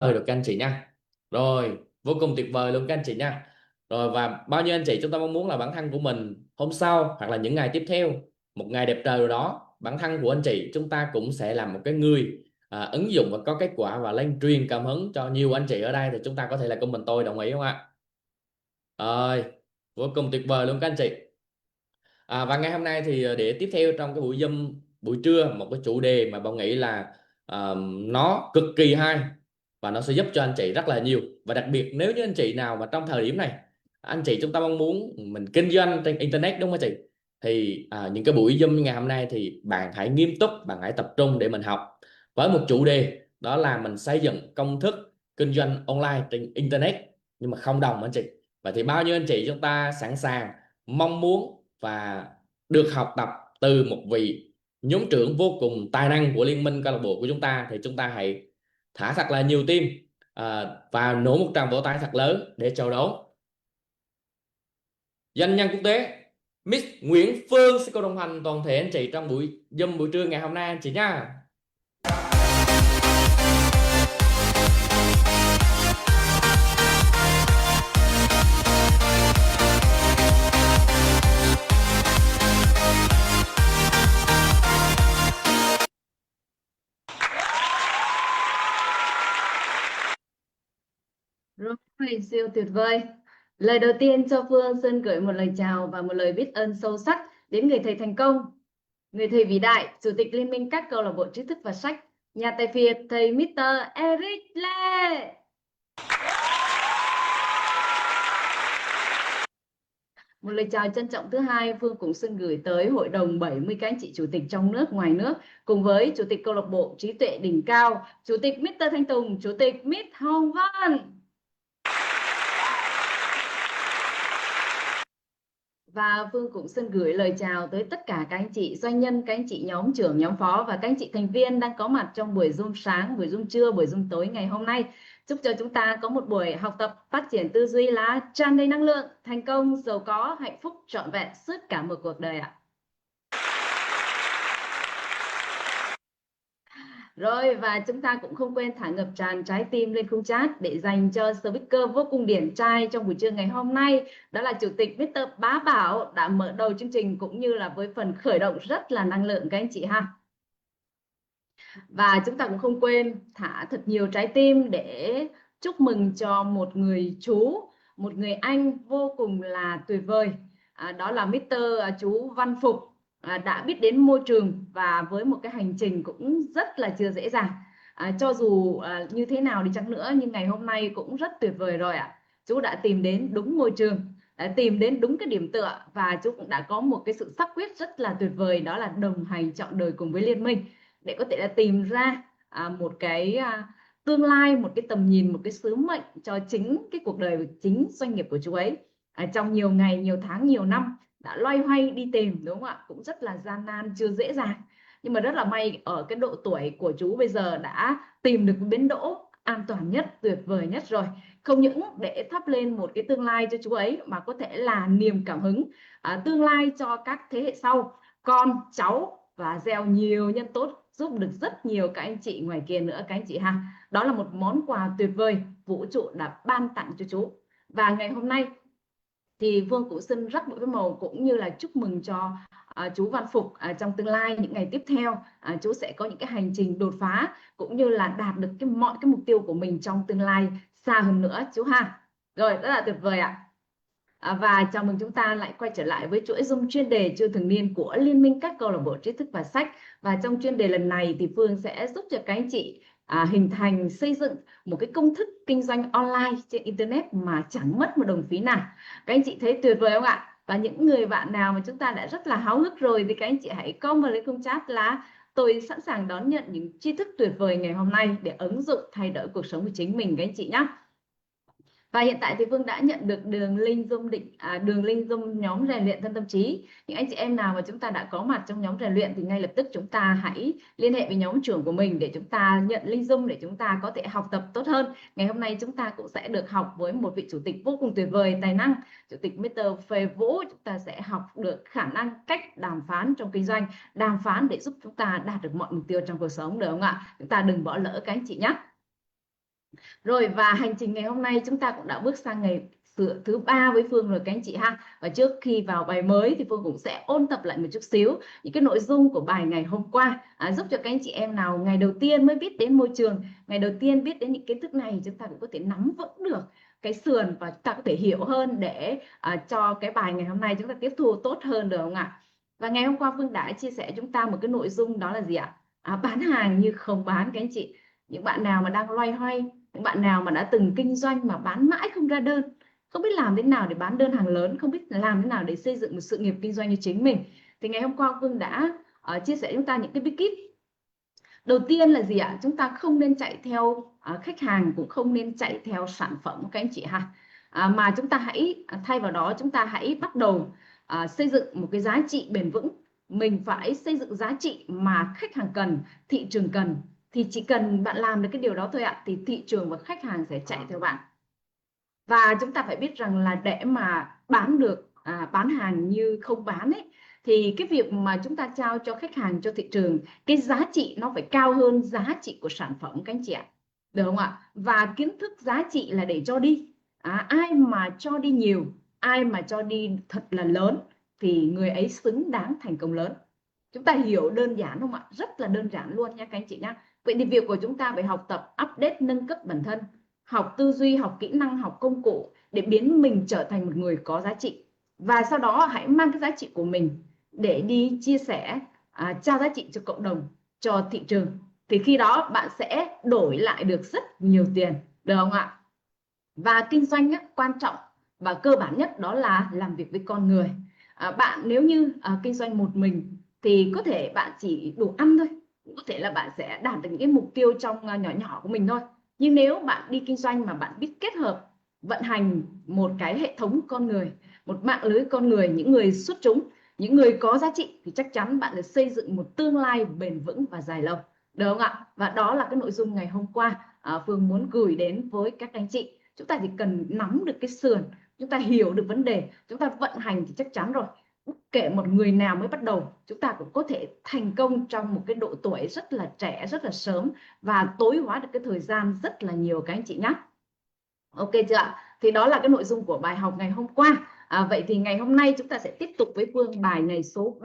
Được các anh chị nha. Rồi, vô cùng tuyệt vời luôn các anh chị nha. Rồi, và bao nhiêu anh chị chúng ta mong muốn là bản thân của mình hôm sau hoặc là những ngày tiếp theo, một ngày đẹp trời rồi đó, bản thân của anh chị chúng ta cũng sẽ là một cái người ứng dụng và có kết quả và lan truyền cảm hứng cho nhiều anh chị ở đây, thì chúng ta có thể là comment tôi đồng ý không ạ? Rồi, vô cùng tuyệt vời luôn các anh chị. Và ngày hôm nay thì để tiếp theo trong cái buổi Zoom buổi trưa, một cái chủ đề mà Bảo nghĩ là nó cực kỳ hay và nó sẽ giúp cho anh chị rất là nhiều. Và đặc biệt nếu như anh chị nào mà trong thời điểm này anh chị chúng ta mong muốn mình kinh doanh trên internet, đúng không chị? Thì những cái buổi Zoom như ngày hôm nay thì bạn hãy nghiêm túc, bạn hãy tập trung để mình học với một chủ đề, đó là mình xây dựng công thức kinh doanh online trên internet nhưng mà không đồng anh chị. Vậy thì bao nhiêu anh chị chúng ta sẵn sàng, mong muốn và được học tập từ một vị nhóm trưởng vô cùng tài năng của liên minh câu lạc bộ của chúng ta, thì chúng ta hãy thả thật là nhiều tim và nổ một tràng vỗ tay thật lớn để chào đón doanh nhân quốc tế Miss Nguyễn Phương sẽ cùng đồng hành toàn thể anh chị trong buổi Zoom buổi trưa ngày hôm nay anh chị nha. Rồi, siêu tuyệt vời. Lời đầu tiên cho Phương xin gửi một lời chào và một lời biết ơn sâu sắc đến người thầy thành công, người thầy vĩ đại, Chủ tịch Liên minh các câu lạc bộ trí thức và sách, nhà tài phiệt thầy Mr. Eric Lê. Một lời chào trân trọng thứ hai, Phương cũng xin gửi tới hội đồng 70 các anh chị chủ tịch trong nước, ngoài nước, cùng với Chủ tịch câu lạc bộ trí tuệ đỉnh cao, Chủ tịch Mr. Thanh Tùng, Chủ tịch Miss Hồng Vân. Và Phương cũng xin gửi lời chào tới tất cả các anh chị doanh nhân, các anh chị nhóm trưởng, nhóm phó và các anh chị thành viên đang có mặt trong buổi Zoom sáng, buổi Zoom trưa, buổi Zoom tối ngày hôm nay. Chúc cho chúng ta có một buổi học tập phát triển tư duy là tràn đầy năng lượng, thành công, giàu có, hạnh phúc trọn vẹn suốt cả một cuộc đời ạ. Rồi, và chúng ta cũng không quên thả ngập tràn trái tim lên khung chat để dành cho speaker vô cùng điển trai trong buổi trưa ngày hôm nay. Đó là Chủ tịch Mr. Bá Bảo đã mở đầu chương trình cũng như là với phần khởi động rất là năng lượng các anh chị ha. Và chúng ta cũng không quên thả thật nhiều trái tim để chúc mừng cho một người chú, một người anh vô cùng là tuyệt vời. Đó là Mr. Chú Văn Phục, đã biết đến môi trường và với một cái hành trình cũng rất là chưa dễ dàng. Cho dù như thế nào đi chăng nữa nhưng ngày hôm nay cũng rất tuyệt vời rồi ạ. Chú đã tìm đến đúng môi trường, đã tìm đến đúng cái điểm tựa và chú cũng đã có một cái sự xác quyết rất là tuyệt vời, đó là đồng hành trọn đời cùng với Liên minh để có thể là tìm ra một cái tương lai, một cái tầm nhìn, một cái sứ mệnh cho chính cái cuộc đời, chính doanh nghiệp của chú ấy. Trong nhiều ngày, nhiều tháng, nhiều năm đã loay hoay đi tìm, đúng không ạ? Cũng rất là gian nan, chưa dễ dàng. Nhưng mà rất là may ở cái độ tuổi của chú bây giờ đã tìm được bến đỗ an toàn nhất, tuyệt vời nhất rồi. Không những để thắp lên một cái tương lai cho chú ấy mà có thể là niềm cảm hứng tương lai cho các thế hệ sau, con, cháu, và gieo nhiều nhân tốt giúp được rất nhiều các anh chị ngoài kia nữa các anh chị ha. Đó là một món quà tuyệt vời vũ trụ đã ban tặng cho chú. Và ngày hôm nay thì Phương cũng xin rắc một cái màu cũng như là chúc mừng cho chú Văn Phục trong tương lai những ngày tiếp theo chú sẽ có những cái hành trình đột phá cũng như là đạt được mọi cái mục tiêu của mình trong tương lai xa hơn nữa chú ha. Rồi, rất là tuyệt vời ạ. Và chào mừng chúng ta lại quay trở lại với chuỗi Zoom chuyên đề trưa thường niên của Liên minh các câu lạc bộ trí thức và sách. Và trong chuyên đề lần này thì Phương sẽ giúp cho các anh chị hình thành, xây dựng một cái công thức kinh doanh online trên Internet mà chẳng mất một đồng phí nào. Các anh chị thấy tuyệt vời không ạ? Và những người bạn nào mà chúng ta đã rất là háo hức rồi thì các anh chị hãy comment lên khung chat là tôi sẵn sàng đón nhận những tri thức tuyệt vời ngày hôm nay để ứng dụng thay đổi cuộc sống của chính mình các anh chị nhé. Và hiện tại thì Phương đã nhận được đường link Zoom nhóm rèn luyện thân tâm trí. Những anh chị em nào mà chúng ta đã có mặt trong nhóm rèn luyện thì ngay lập tức chúng ta hãy liên hệ với nhóm trưởng của mình để chúng ta nhận link Zoom để chúng ta có thể học tập tốt hơn. Ngày hôm nay chúng ta cũng sẽ được học với một vị chủ tịch vô cùng tuyệt vời, tài năng, Chủ tịch Mr. Phê Vũ. Chúng ta sẽ học được khả năng cách đàm phán trong kinh doanh, đàm phán để giúp chúng ta đạt được mọi mục tiêu trong cuộc sống, được không ạ? Chúng ta đừng bỏ lỡ các anh chị nhé. Rồi, và hành trình ngày hôm nay chúng ta cũng đã bước sang ngày thứ 3 với Phương rồi các anh chị ha. Và trước khi vào bài mới thì Phương cũng sẽ ôn tập lại một chút xíu những cái nội dung của bài ngày hôm qua, giúp cho các anh chị em nào ngày đầu tiên mới biết đến môi trường, ngày đầu tiên biết đến những kiến thức này, chúng ta cũng có thể nắm vững được cái sườn và ta có thể hiểu hơn để cho cái bài ngày hôm nay chúng ta tiếp thu tốt hơn, được không ạ? Và ngày hôm qua Phương đã chia sẻ chúng ta một cái nội dung, đó là gì ạ? Bán hàng như không bán các anh chị. Những bạn nào mà đang loay hoay, những bạn nào mà đã từng kinh doanh mà bán mãi không ra đơn, không biết làm thế nào để bán đơn hàng lớn, không biết làm thế nào để xây dựng một sự nghiệp kinh doanh như chính mình, thì ngày hôm qua Phương đã chia sẻ chúng ta những cái bí kíp. Đầu tiên là gì ạ? Chúng ta không nên chạy theo khách hàng, cũng không nên chạy theo sản phẩm các anh chị ha. Mà chúng ta hãy thay vào đó chúng ta hãy bắt đầu xây dựng một cái giá trị bền vững. Mình phải xây dựng giá trị mà khách hàng cần, thị trường cần, thì chỉ cần bạn làm được cái điều đó thôi ạ, thì thị trường và khách hàng sẽ chạy theo bạn. Và chúng ta phải biết rằng là để mà bán được bán hàng như không bán ấy, thì cái việc mà chúng ta trao cho khách hàng, cho thị trường, cái giá trị nó phải cao hơn giá trị của sản phẩm các anh chị ạ, được không ạ? Và kiến thức giá trị là để cho đi, ai mà cho đi nhiều, ai mà cho đi thật là lớn thì người ấy xứng đáng thành công lớn. Chúng ta hiểu đơn giản không ạ? Rất là đơn giản luôn nha các anh chị nhé. Vậy thì việc của chúng ta phải học tập, update, nâng cấp bản thân, học tư duy, học kỹ năng, học công cụ để biến mình trở thành một người có giá trị. Và sau đó hãy mang cái giá trị của mình để đi chia sẻ, trao giá trị cho cộng đồng, cho thị trường. Thì khi đó bạn sẽ đổi lại được rất nhiều tiền, được không ạ? Và kinh doanh quan trọng và cơ bản nhất đó là làm việc với con người. Bạn nếu như kinh doanh một mình thì có thể bạn chỉ đủ ăn thôi, có thể là bạn sẽ đạt được những cái mục tiêu trong nhỏ nhỏ của mình thôi. Nhưng nếu bạn đi kinh doanh mà bạn biết kết hợp vận hành một cái hệ thống con người, một mạng lưới con người, những người xuất chúng, những người có giá trị, thì chắc chắn bạn sẽ xây dựng một tương lai bền vững và dài lâu, được không ạ? Và đó là cái nội dung ngày hôm qua Phương muốn gửi đến với các anh chị. Chúng ta chỉ cần nắm được cái sườn, chúng ta hiểu được vấn đề, chúng ta vận hành thì chắc chắn rồi, bất kể một người nào mới bắt đầu, chúng ta cũng có thể thành công trong một cái độ tuổi rất là trẻ, rất là sớm, và tối ưu được cái thời gian rất là nhiều các anh chị nhé. Ok chưa ạ? Thì đó là cái nội dung của bài học ngày hôm qua. Vậy thì ngày hôm nay chúng ta sẽ tiếp tục với Phương bài ngày số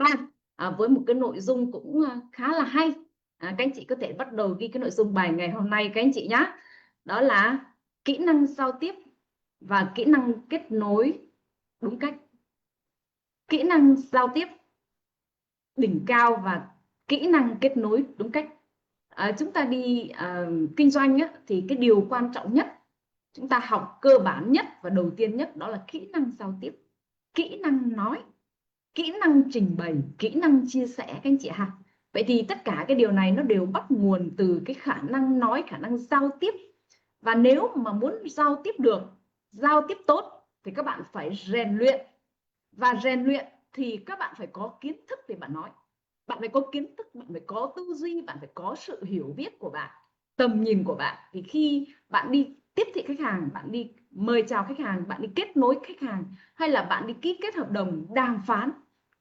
3, với một cái nội dung cũng khá là hay. Các anh chị có thể bắt đầu ghi cái nội dung bài ngày hôm nay các anh chị nhé. Đó là kỹ năng giao tiếp và kỹ năng kết nối đúng cách. Kỹ năng giao tiếp đỉnh cao và kỹ năng kết nối đúng cách. Chúng ta đi kinh doanh thì cái điều quan trọng nhất chúng ta học cơ bản nhất và đầu tiên nhất đó là kỹ năng giao tiếp, kỹ năng nói, kỹ năng trình bày, kỹ năng chia sẻ các anh chị ha. Vậy thì tất cả cái điều này nó đều bắt nguồn từ cái khả năng nói, khả năng giao tiếp. Và nếu mà muốn giao tiếp được, giao tiếp tốt thì các bạn phải rèn luyện. Và rèn luyện thì các bạn phải có kiến thức để bạn nói. Bạn phải có kiến thức, bạn phải có tư duy, bạn phải có sự hiểu biết của bạn, tầm nhìn của bạn. Thì khi bạn đi tiếp thị khách hàng, bạn đi mời chào khách hàng, bạn đi kết nối khách hàng, hay là bạn đi ký kết hợp đồng, đàm phán,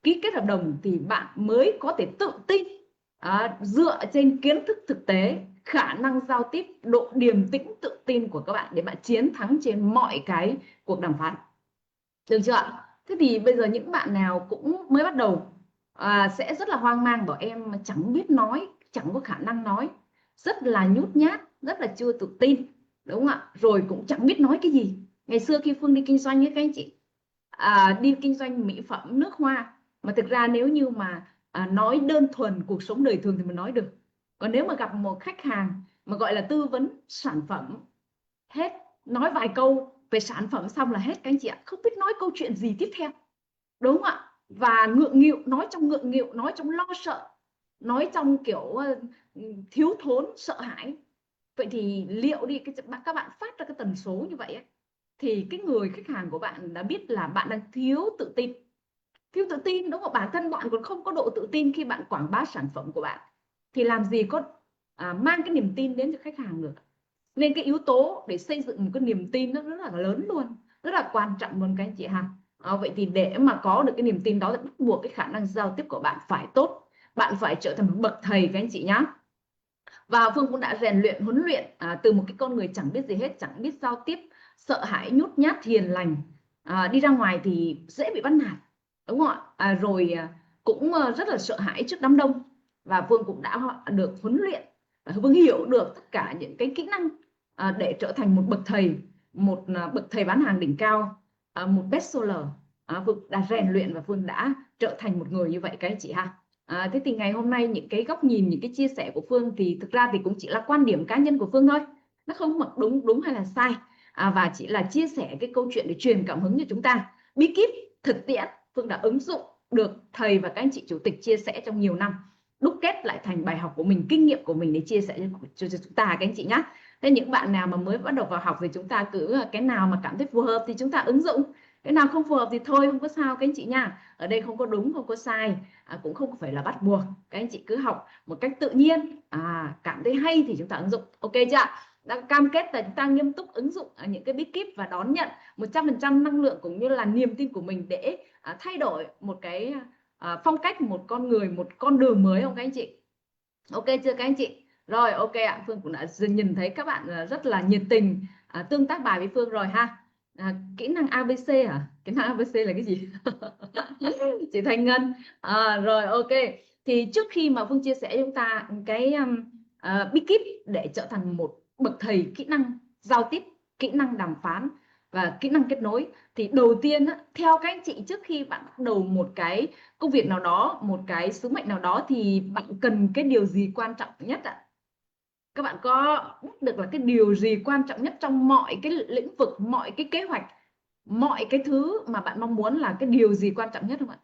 ký kết hợp đồng, thì bạn mới có thể tự tin dựa trên kiến thức thực tế, khả năng giao tiếp, độ điềm tĩnh tự tin của các bạn để bạn chiến thắng trên mọi cái cuộc đàm phán, được chưa ạ? Thế thì bây giờ những bạn nào cũng mới bắt đầu sẽ rất là hoang mang, bảo em chẳng biết nói, chẳng có khả năng nói, rất là nhút nhát, rất là chưa tự tin, đúng không ạ? Rồi cũng chẳng biết nói cái gì. Ngày xưa khi Phương đi kinh doanh với các anh chị, đi kinh doanh mỹ phẩm nước hoa, mà thực ra nếu như mà nói đơn thuần cuộc sống đời thường thì mình nói được. Còn nếu mà gặp một khách hàng mà gọi là tư vấn sản phẩm, hết nói vài câu về sản phẩm xong là hết các anh chị ạ, không biết nói câu chuyện gì tiếp theo, đúng không ạ? Và ngượng nghịu, nói trong ngượng nghịu, nói trong lo sợ, nói trong kiểu thiếu thốn, sợ hãi. Vậy thì liệu đi các bạn phát ra cái tần số như vậy ấy, thì cái người khách hàng của bạn đã biết là bạn đang thiếu tự tin. Thiếu tự tin, đúng không? Bản thân bạn còn không có độ tự tin khi bạn quảng bá sản phẩm của bạn, thì làm gì có mang cái niềm tin đến cho khách hàng được. Nên cái yếu tố để xây dựng một cái niềm tin nó rất là lớn luôn, rất là quan trọng luôn các anh chị ha. Vậy thì để mà có được cái niềm tin đó thì bắt buộc cái khả năng giao tiếp của bạn phải tốt, bạn phải trở thành một bậc thầy các anh chị nhá. Và Phương cũng đã rèn luyện, huấn luyện từ một cái con người chẳng biết gì hết, chẳng biết giao tiếp, sợ hãi, nhút nhát, hiền lành, đi ra ngoài thì dễ bị bắt nạt, đúng không ạ? Rồi cũng rất là sợ hãi trước đám đông. Và Phương cũng đã được huấn luyện và Phương hiểu được tất cả những cái kỹ năng để trở thành một bậc thầy, một bậc thầy bán hàng đỉnh cao, một bestseller. Phương đã rèn luyện và Phương đã trở thành một người như vậy các anh chị ha. Thế thì ngày hôm nay những cái góc nhìn, những cái chia sẻ của Phương thì thực ra thì cũng chỉ là quan điểm cá nhân của Phương thôi, nó không mặc đúng hay là sai, và chỉ là chia sẻ cái câu chuyện để truyền cảm hứng cho chúng ta. Bí kíp thực tiễn Phương đã ứng dụng được thầy và các anh chị chủ tịch chia sẻ trong nhiều năm, đúc kết lại thành bài học của mình, kinh nghiệm của mình để chia sẻ cho chúng ta các anh chị nhé. Thế những bạn nào mà mới bắt đầu vào học thì chúng ta cứ cái nào mà cảm thấy phù hợp thì chúng ta ứng dụng, cái nào không phù hợp thì thôi, không có sao các anh chị nha. Ở đây không có đúng không có sai, cũng không phải là bắt buộc, các anh chị cứ học một cách tự nhiên, cảm thấy hay thì chúng ta ứng dụng, ok chưa? Đã cam kết là chúng ta nghiêm túc ứng dụng những cái bí kíp và đón nhận 100% năng lượng cũng như là niềm tin của mình để thay đổi một cái phong cách, một con người, một con đường mới không các anh chị? Ok chưa các anh chị? Rồi ok ạ, Phương cũng đã nhìn thấy các bạn rất là nhiệt tình tương tác bài với Phương rồi ha. Kỹ năng ABC hả? Kỹ năng ABC là cái gì? Chị Thanh Ngân. Rồi ok. Thì trước khi mà Phương chia sẻ cho chúng ta cái bí kíp để trở thành một bậc thầy kỹ năng giao tiếp, kỹ năng đàm phán và kỹ năng kết nối, thì đầu tiên theo các anh chị, trước khi bạn bắt đầu một cái công việc nào đó, một cái sứ mệnh nào đó, thì bạn cần cái điều gì quan trọng nhất ạ? Các bạn có biết được là cái điều gì quan trọng nhất trong mọi cái lĩnh vực, mọi cái kế hoạch, mọi cái thứ mà bạn mong muốn, là cái điều gì quan trọng nhất không ạ?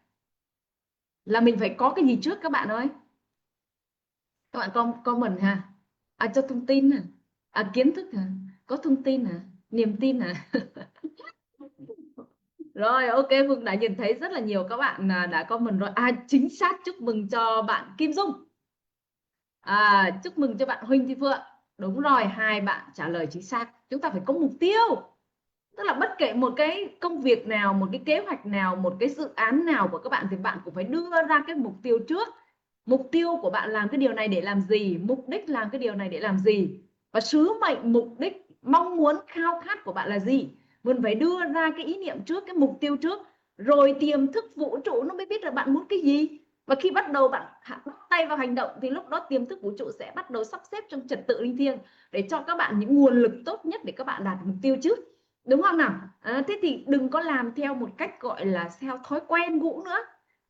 Là mình phải có cái gì trước các bạn ơi? Các bạn comment ha. Cho thông tin kiến thức hả? Có thông tin hả? Niềm tin hả? Rồi ok, Phương đã nhìn thấy rất là nhiều các bạn đã comment rồi. Chính xác, chúc mừng cho bạn Kim Dung. Chúc mừng cho bạn Huỳnh Thị Phượng. Đúng rồi, hai bạn trả lời chính xác. Chúng ta phải có mục tiêu. Tức là bất kể một cái công việc nào, một cái kế hoạch nào, một cái dự án nào của các bạn thì bạn cũng phải đưa ra cái mục tiêu trước. Mục tiêu của bạn làm cái điều này để làm gì? Mục đích làm cái điều này để làm gì? Và sứ mệnh, mục đích, mong muốn, khao khát của bạn là gì? Mình phải đưa ra cái ý niệm trước, cái mục tiêu trước. Rồi tiềm thức vũ trụ nó mới biết là bạn muốn cái gì. Và khi bắt đầu bạn bắt tay vào hành động thì lúc đó tiềm thức vũ trụ sẽ bắt đầu sắp xếp trong trật tự linh thiêng để cho các bạn những nguồn lực tốt nhất để các bạn đạt mục tiêu trước. Đúng không nào? Thế thì đừng có làm theo một cách gọi là theo thói quen cũ nữa,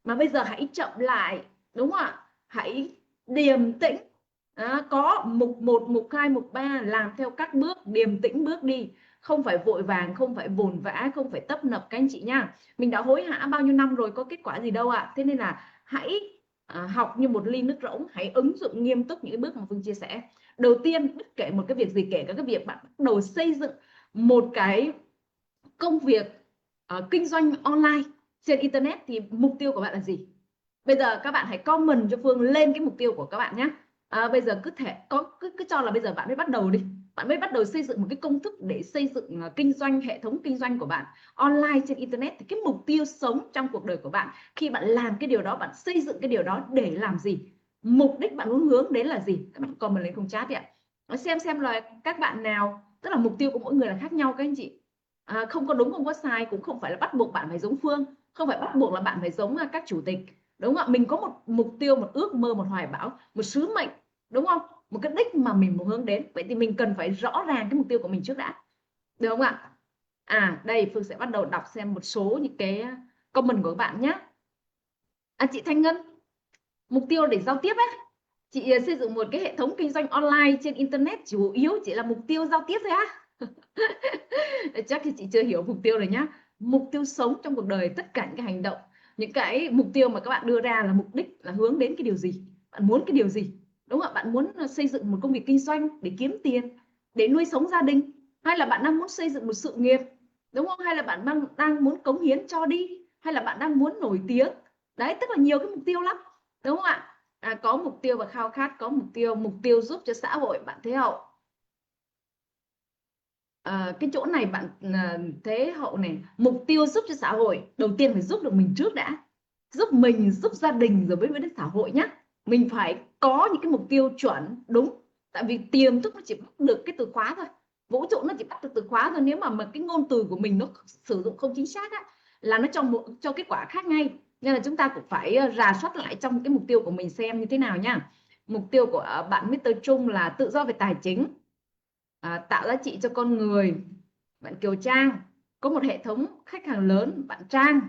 mà bây giờ hãy chậm lại, đúng không ạ? Hãy điềm tĩnh, có mục 1, mục 2, mục 3, làm theo các bước, điềm tĩnh bước đi, không phải vội vàng, không phải vồn vã, không phải tấp nập các anh chị nha. Mình đã hối hả bao nhiêu năm rồi, có kết quả gì đâu ạ. Thế nên là hãy học như một ly nước rỗng, hãy ứng dụng nghiêm túc những cái bước mà Phương chia sẻ. Đầu tiên, bất kể một cái việc gì, kể cả cái việc bạn bắt đầu xây dựng một cái công việc kinh doanh online trên internet, thì mục tiêu của bạn là gì? Bây giờ các bạn hãy comment cho Phương lên cái mục tiêu của các bạn nhé. Bây giờ cứ cho là bây giờ bạn mới bắt đầu đi, bạn mới bắt đầu xây dựng một cái công thức để xây dựng kinh doanh, hệ thống kinh doanh của bạn online trên internet, thì cái mục tiêu sống trong cuộc đời của bạn khi bạn làm cái điều đó, bạn xây dựng cái điều đó để làm gì, mục đích bạn muốn hướng đến là gì? Các bạn comment lên không chat đi ạ. Xem là các bạn nào, tức là mục tiêu của mỗi người là khác nhau các anh chị. Không có đúng không có sai, cũng không phải là bắt buộc bạn phải giống Phương, không phải bắt buộc là bạn phải giống các chủ tịch, đúng không ạ? Mình có một mục tiêu, một ước mơ, một hoài bão, một sứ mệnh, đúng không? Một cái đích mà mình muốn hướng đến. Vậy thì mình cần phải rõ ràng cái mục tiêu của mình trước đã, được không ạ? Đây Phương sẽ bắt đầu đọc xem một số những cái comment của các bạn nhé. Chị Thanh Ngân, mục tiêu để giao tiếp ấy, chị xây dựng một cái hệ thống kinh doanh online trên internet, chủ yếu chỉ là mục tiêu giao tiếp thôi á. Chắc thì chị chưa hiểu mục tiêu rồi nhá. Mục tiêu sống trong cuộc đời, tất cả những cái hành động, những cái mục tiêu mà các bạn đưa ra là mục đích, là hướng đến cái điều gì, bạn muốn cái điều gì, đúng không ạ? Bạn muốn xây dựng một công việc kinh doanh để kiếm tiền, để nuôi sống gia đình, hay là bạn đang muốn xây dựng một sự nghiệp, đúng không? Hay là bạn đang muốn cống hiến cho đi, hay là bạn đang muốn nổi tiếng. Đấy, tức là nhiều cái mục tiêu lắm, đúng không ạ? Có mục tiêu và khao khát, có mục tiêu giúp cho xã hội, bạn thấy không? Cái chỗ này bạn Thế Hậu này, mục tiêu giúp cho xã hội, đầu tiên phải giúp được mình trước đã, giúp mình, giúp gia đình rồi mới đến xã hội nhá. Mình phải có những cái mục tiêu chuẩn, đúng, Tại vì tiềm thức nó chỉ bắt được cái từ khóa thôi, vũ trụ nó chỉ bắt được từ khóa thôi. Nếu mà cái ngôn từ của mình nó sử dụng không chính xác á, là nó cho kết quả khác ngay. Nên là chúng ta cũng phải rà soát lại trong cái mục tiêu của mình xem như thế nào nha. Mục tiêu của bạn Mr. Trung là tự do về tài chính, tạo giá trị cho con người. Bạn Kiều Trang có một hệ thống khách hàng lớn. Bạn Trang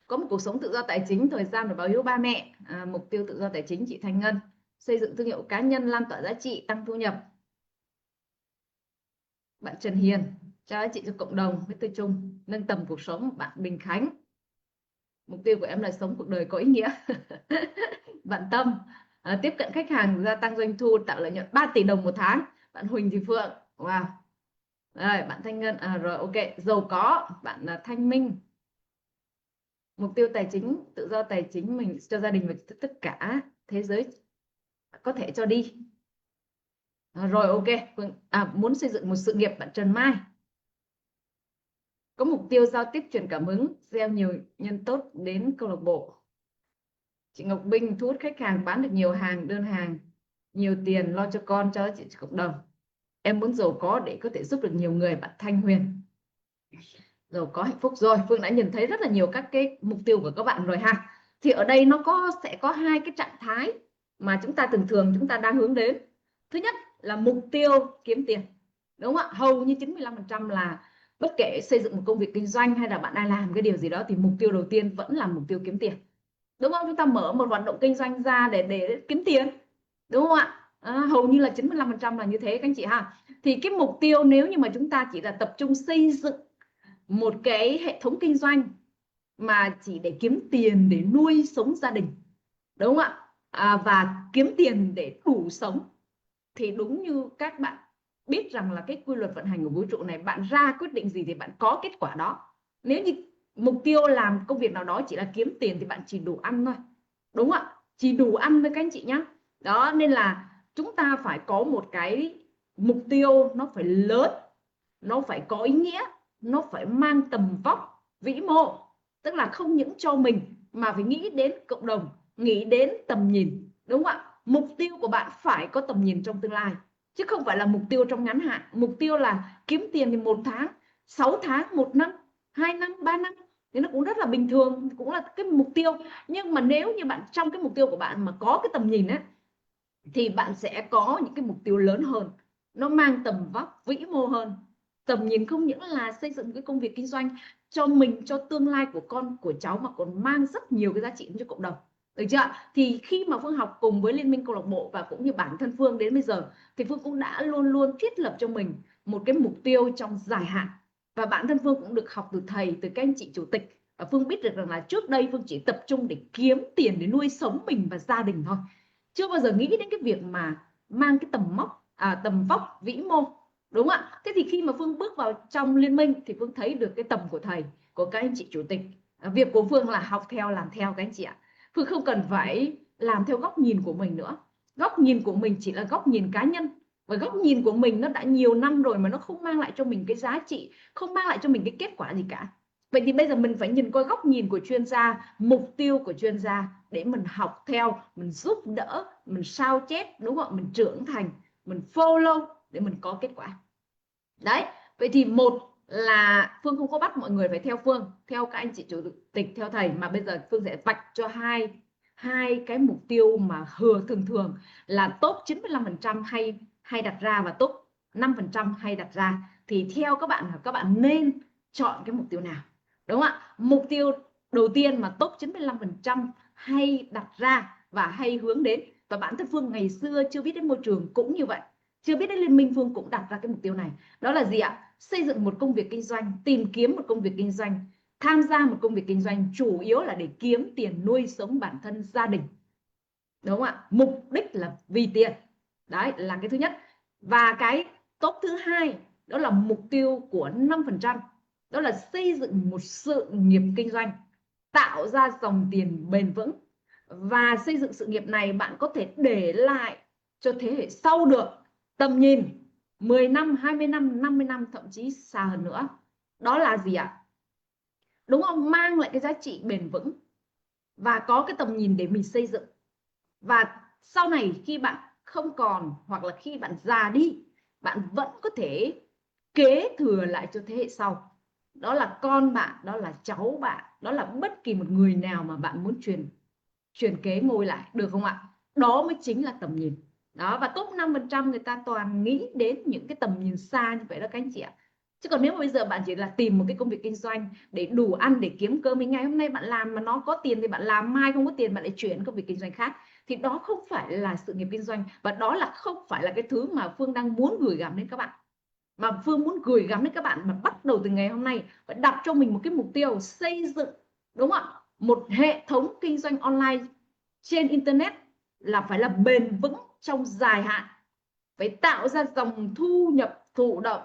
có một cuộc sống tự do tài chính, thời gian để báo hiếu ba mẹ. Mục tiêu tự do tài chính chị Thanh Ngân, xây dựng thương hiệu cá nhân, lan tỏa giá trị, tăng thu nhập. Bạn Trần Hiền, trao giá trị cho cộng đồng. Với Tư Trung, nâng tầm cuộc sống. Bạn Bình Khánh, mục tiêu của em là sống cuộc đời có ý nghĩa. Bạn Tâm, tiếp cận khách hàng, gia tăng doanh thu, tạo lợi nhuận 3 tỷ đồng một tháng. Bạn Huỳnh Thị Phượng, wow. Rồi, bạn Thanh Ngân, rồi ok, giàu có. Bạn Thanh Minh, mục tiêu tài chính, tự do tài chính mình cho gia đình và tất cả thế giới có thể cho đi. Rồi ok, muốn xây dựng một sự nghiệp. Bạn Trần Mai có mục tiêu giao tiếp truyền cảm hứng, gieo nhiều nhân tốt đến câu lạc bộ. Chị Ngọc Binh, thu hút khách hàng, bán được nhiều hàng, đơn hàng, nhiều tiền, lo cho con, cho chị cộng đồng. Em muốn giàu có để có thể giúp được nhiều người. Bạn Thanh Huyền, giàu có hạnh phúc. Rồi, Phương đã nhìn thấy rất là nhiều các cái mục tiêu của các bạn rồi ha. Thì ở đây nó sẽ có hai cái trạng thái mà chúng ta thường thường chúng ta đang hướng đến. Thứ nhất là mục tiêu kiếm tiền, đúng không ạ? Hầu như 95% là bất kể xây dựng một công việc kinh doanh hay là bạn đang làm cái điều gì đó thì mục tiêu đầu tiên vẫn là mục tiêu kiếm tiền, đúng không? Chúng ta mở một hoạt động kinh doanh ra để kiếm tiền, đúng không ạ? Hầu như là 95% là như thế các anh chị ha. Thì cái mục tiêu nếu như mà chúng ta chỉ là tập trung xây dựng một cái hệ thống kinh doanh mà chỉ để kiếm tiền để nuôi sống gia đình, đúng không ạ? Và kiếm tiền để đủ sống, thì đúng như các bạn biết rằng là cái quy luật vận hành của vũ trụ này, bạn ra quyết định gì thì bạn có kết quả đó. Nếu như mục tiêu làm công việc nào đó chỉ là kiếm tiền thì bạn chỉ đủ ăn thôi, đúng không ạ? Chỉ đủ ăn với các anh chị nhé. Đó, nên là chúng ta phải có một cái mục tiêu nó phải lớn, nó phải có ý nghĩa, nó phải mang tầm vóc vĩ mô. Tức là không những cho mình mà phải nghĩ đến cộng đồng, nghĩ đến tầm nhìn, đúng không ạ? Mục tiêu của bạn phải có tầm nhìn trong tương lai, chứ không phải là mục tiêu trong ngắn hạn. Mục tiêu là kiếm tiền thì 1 tháng, 6 tháng, 1 năm, 2 năm, 3 năm thì nó cũng rất là bình thường, cũng là cái mục tiêu. Nhưng mà nếu như bạn trong cái mục tiêu của bạn mà có cái tầm nhìn á, thì bạn sẽ có những cái mục tiêu lớn hơn, nó mang tầm vóc vĩ mô hơn. Tầm nhìn không những là xây dựng cái công việc kinh doanh cho mình, cho tương lai của con của cháu, mà còn mang rất nhiều cái giá trị cho cộng đồng, được chưa? Thì khi mà Phương học cùng với Liên minh câu lạc bộ và cũng như bản thân Phương đến bây giờ thì Phương cũng đã luôn luôn thiết lập cho mình một cái mục tiêu trong dài hạn. Và bản thân Phương cũng được học từ thầy, từ các anh chị chủ tịch, và Phương biết được rằng là trước đây Phương chỉ tập trung để kiếm tiền để nuôi sống mình và gia đình thôi, chưa bao giờ nghĩ đến cái việc mà mang cái tầm vóc vĩ mô, đúng không ạ? Thế thì khi mà Phương bước vào trong liên minh thì Phương thấy được cái tầm của thầy, của các anh chị chủ tịch. Việc của Phương là học theo, làm theo các anh chị ạ. Phương không cần phải làm theo góc nhìn của mình nữa. Góc nhìn của mình chỉ là góc nhìn cá nhân, và góc nhìn của mình nó đã nhiều năm rồi mà nó không mang lại cho mình cái giá trị, không mang lại cho mình cái kết quả gì cả. Vậy thì bây giờ mình phải nhìn qua góc nhìn của chuyên gia, mục tiêu của chuyên gia để mình học theo, mình giúp đỡ, mình sao chép, đúng không? Mình trưởng thành, mình follow để mình có kết quả. Đấy, vậy thì một là Phương không có bắt mọi người phải theo Phương, theo các anh chị chủ tịch, theo thầy, mà bây giờ Phương sẽ vạch cho hai cái mục tiêu mà thường thường là top 95% hay đặt ra và top 5% hay đặt ra. Thì theo các bạn nên chọn cái mục tiêu nào, đúng không ạ? Mục tiêu đầu tiên mà top 95% hay đặt ra và hay hướng đến, và bản thân Phương ngày xưa chưa biết đến môi trường cũng như vậy, chưa biết đến liên minh, Phương cũng đặt ra cái mục tiêu này. Đó là gì ạ? Xây dựng một công việc kinh doanh, tìm kiếm một công việc kinh doanh, tham gia một công việc kinh doanh chủ yếu là để kiếm tiền nuôi sống bản thân, gia đình, đúng không ạ? Mục đích là vì tiền. Đấy là cái thứ nhất. Và cái top thứ hai đó là mục tiêu của 5%, đó là xây dựng một sự nghiệp kinh doanh, tạo ra dòng tiền bền vững, và xây dựng sự nghiệp này bạn có thể để lại cho thế hệ sau được tầm nhìn 10 năm, 20 năm, 50 năm, thậm chí xa hơn nữa. Đó là gì ạ? Đúng không? Mang lại cái giá trị bền vững và có cái tầm nhìn để mình xây dựng. Và sau này khi bạn không còn, hoặc là khi bạn già đi, bạn vẫn có thể kế thừa lại cho thế hệ sau. Đó là con bạn, đó là cháu bạn, đó là bất kỳ một người nào mà bạn muốn truyền kế ngôi lại, được không ạ? Đó mới chính là tầm nhìn. Đó, và top 5% người ta toàn nghĩ đến những cái tầm nhìn xa như vậy đó các anh chị ạ. Chứ còn nếu mà bây giờ bạn chỉ là tìm một cái công việc kinh doanh để đủ ăn, để kiếm cơm, thì ngày hôm nay bạn làm mà nó có tiền thì bạn làm, mai không có tiền bạn lại chuyển công việc kinh doanh khác, thì đó không phải là sự nghiệp kinh doanh, và đó là không phải là cái thứ mà Phương đang muốn gửi gắm đến các bạn. Mà Phương muốn gửi gắm đến các bạn mà bắt đầu từ ngày hôm nay phải đặt cho mình một cái mục tiêu xây dựng, đúng không ạ, một hệ thống kinh doanh online trên internet là phải là bền vững trong dài hạn, phải tạo ra dòng thu nhập thụ động,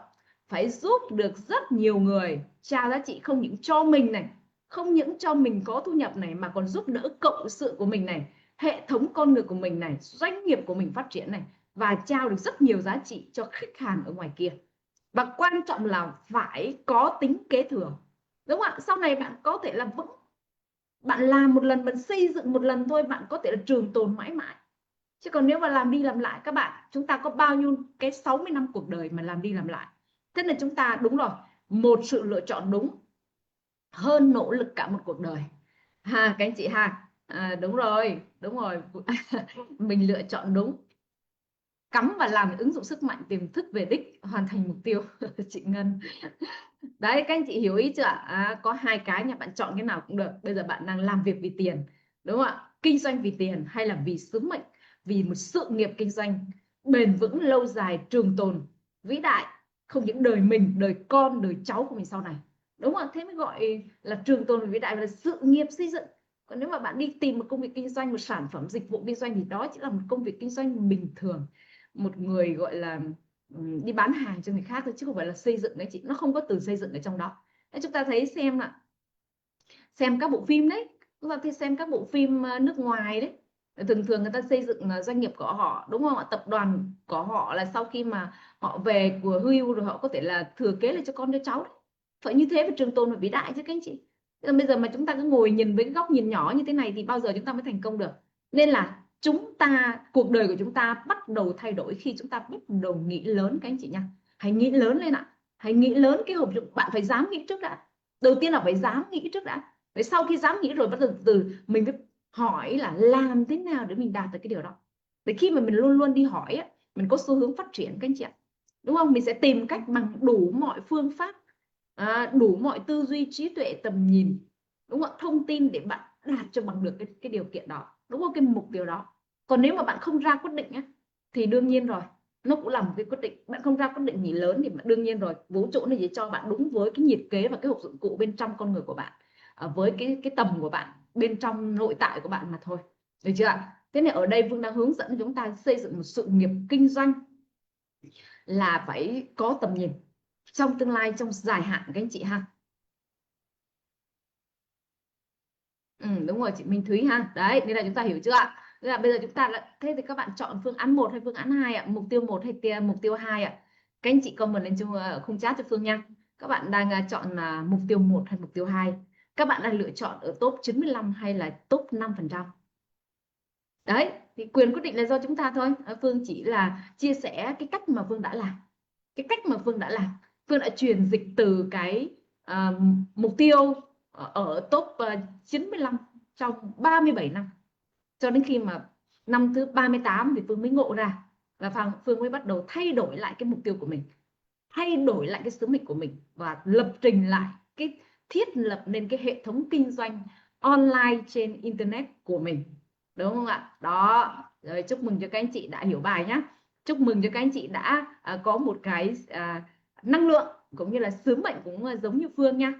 phải giúp được rất nhiều người trao giá trị, không những cho mình này, không những cho mình có thu nhập này, mà còn giúp đỡ cộng sự của mình này, hệ thống con người của mình này, doanh nghiệp của mình phát triển này, và trao được rất nhiều giá trị cho khách hàng ở ngoài kia. Và quan trọng là phải có tính kế thừa, đúng không ạ? Sau này bạn có thể là vững, bạn làm một lần, bạn xây dựng một lần thôi, bạn có thể là trường tồn mãi mãi. Chứ còn nếu mà làm đi làm lại, các bạn, chúng ta có bao nhiêu cái 60 năm cuộc đời mà làm đi làm lại. Thế nên chúng ta, đúng rồi, một sự lựa chọn đúng hơn nỗ lực cả một cuộc đời ha các anh chị ha. Đúng rồi, đúng rồi. Mình lựa chọn đúng, cắm và làm ứng dụng sức mạnh tiềm thức về đích, hoàn thành mục tiêu. Chị Ngân. Đấy, các anh chị hiểu ý chưa ạ? Có hai cái nha, bạn chọn cái nào cũng được. Bây giờ bạn đang làm việc vì tiền, đúng không ạ? Kinh doanh vì tiền, hay là vì sứ mệnh, vì một sự nghiệp kinh doanh bền vững, lâu dài, trường tồn, vĩ đại, không những đời mình, đời con, đời cháu của mình sau này, đúng không ạ? Thế mới gọi là trường tồn và vĩ đại, là sự nghiệp xây dựng. Còn nếu mà bạn đi tìm một công việc kinh doanh, một sản phẩm dịch vụ kinh doanh, thì đó chỉ là một công việc kinh doanh bình thường, một người gọi là đi bán hàng cho người khác thôi, chứ không phải là xây dựng đấy chị. Nó không có từ xây dựng ở trong đó. Đấy, chúng ta thấy xem là xem các bộ phim đấy, chúng ta thấy xem các bộ phim nước ngoài đấy, thường thường người ta xây dựng doanh nghiệp của họ, đúng không ạ? Tập đoàn của họ là sau khi mà họ về của hưu rồi, họ có thể là thừa kế lại cho con cho cháu đấy. Phải như thế, với trường tồn và vĩ đại chứ các anh chị. Bây giờ mà chúng ta cứ ngồi nhìn với cái góc nhìn nhỏ như thế này thì bao giờ chúng ta mới thành công được. Nên là chúng ta, cuộc đời của chúng ta bắt đầu thay đổi khi chúng ta bắt đầu nghĩ lớn các anh chị nha. Hãy nghĩ lớn lên ạ. Hãy nghĩ lớn cái hộp dụng. Bạn phải dám nghĩ trước đã. Đầu tiên là phải dám nghĩ trước đã. Vậy sau khi dám nghĩ rồi, bắt đầu từ mình phải hỏi là làm thế nào để mình đạt được cái điều đó. Để khi mà mình luôn luôn đi hỏi á, mình có xu hướng phát triển các anh chị ạ. Đúng không? Mình sẽ tìm cách bằng đủ mọi phương pháp, đủ mọi tư duy, trí tuệ, tầm nhìn, đúng không? Thông tin để bạn đạt cho bằng được cái điều kiện đó, đúng không? Cái mục tiêu đó. Còn nếu mà bạn không ra quyết định á, thì đương nhiên rồi, nó cũng là một cái quyết định. Bạn không ra quyết định nghĩ lớn thì đương nhiên rồi, vũ trụ này chỉ cho bạn đúng với cái nhiệt kế và cái hộp dụng cụ bên trong con người của bạn, với cái tầm của bạn bên trong nội tại của bạn mà thôi, được chưa ạ? Thế nên ở đây Phương đang hướng dẫn chúng ta xây dựng một sự nghiệp kinh doanh là phải có tầm nhìn trong tương lai, trong dài hạn các anh chị ha. Đúng rồi chị Minh Thúy ha. Đấy, nên là chúng ta hiểu chưa ạ? Nên là bây giờ chúng ta đã, thế thì các bạn chọn phương án 1 hay phương án 2 ạ? Mục tiêu 1 hay mục tiêu 2 ạ? Các anh chị comment lên trong khung chat cho Phương nha. Các bạn đang chọn mục tiêu 1 hay mục tiêu 2? Các bạn đang lựa chọn ở top 95 hay là top 5%? Đấy, thì quyền quyết định là do chúng ta thôi. Phương chỉ là chia sẻ cái cách mà Phương đã làm. Cái cách mà Phương đã làm. Phương đã truyền dịch từ cái mục tiêu ở top 95 trong 37 năm, cho đến khi mà năm thứ 38 thì Phương mới ngộ ra, và Phương mới bắt đầu thay đổi lại cái mục tiêu của mình, thay đổi lại cái sứ mệnh của mình, và lập trình lại cái, thiết lập nên cái hệ thống kinh doanh online trên internet của mình, đúng không ạ? Đó, rồi chúc mừng cho các anh chị đã hiểu bài nhé. Chúc mừng cho các anh chị đã có một cái năng lượng cũng như là sứ mệnh cũng giống như Phương nha.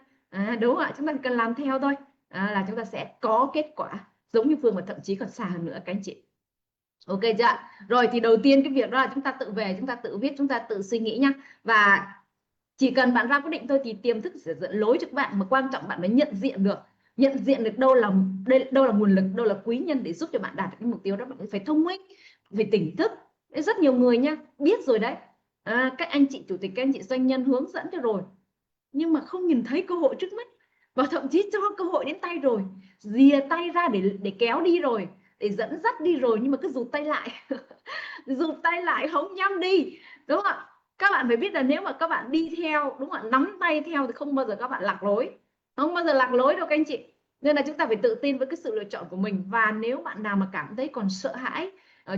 Đúng không ạ? Chúng ta cần làm theo thôi, là chúng ta sẽ có kết quả giống như Phương, và thậm chí còn xa hơn nữa các anh chị. Ok chưa? Rồi thì đầu tiên cái việc đó là chúng ta tự về, chúng ta tự viết, chúng ta tự suy nghĩ nhá. Và chỉ cần bạn ra quyết định thôi thì tiềm thức sẽ dẫn lối cho các bạn, mà quan trọng bạn phải nhận diện được đâu là nguồn lực, đâu là quý nhân để giúp cho bạn đạt được cái mục tiêu đó. Bạn phải thông minh, phải tỉnh thức. Rất nhiều người nha, biết rồi đấy, các anh chị chủ tịch, các anh chị doanh nhân hướng dẫn cho rồi, nhưng mà không nhìn thấy cơ hội trước mắt, và thậm chí cho cơ hội đến tay rồi, rìa tay ra để kéo đi rồi, để dẫn dắt đi rồi, nhưng mà cứ rụt tay lại. rụt tay lại không dám đi, đúng không ạ? Các bạn phải biết là nếu mà các bạn đi theo, đúng không ạ, nắm tay theo thì không bao giờ các bạn lạc lối, không bao giờ lạc lối đâu các anh chị. Nên là chúng ta phải tự tin với cái sự lựa chọn của mình. Và nếu bạn nào mà cảm thấy còn sợ hãi,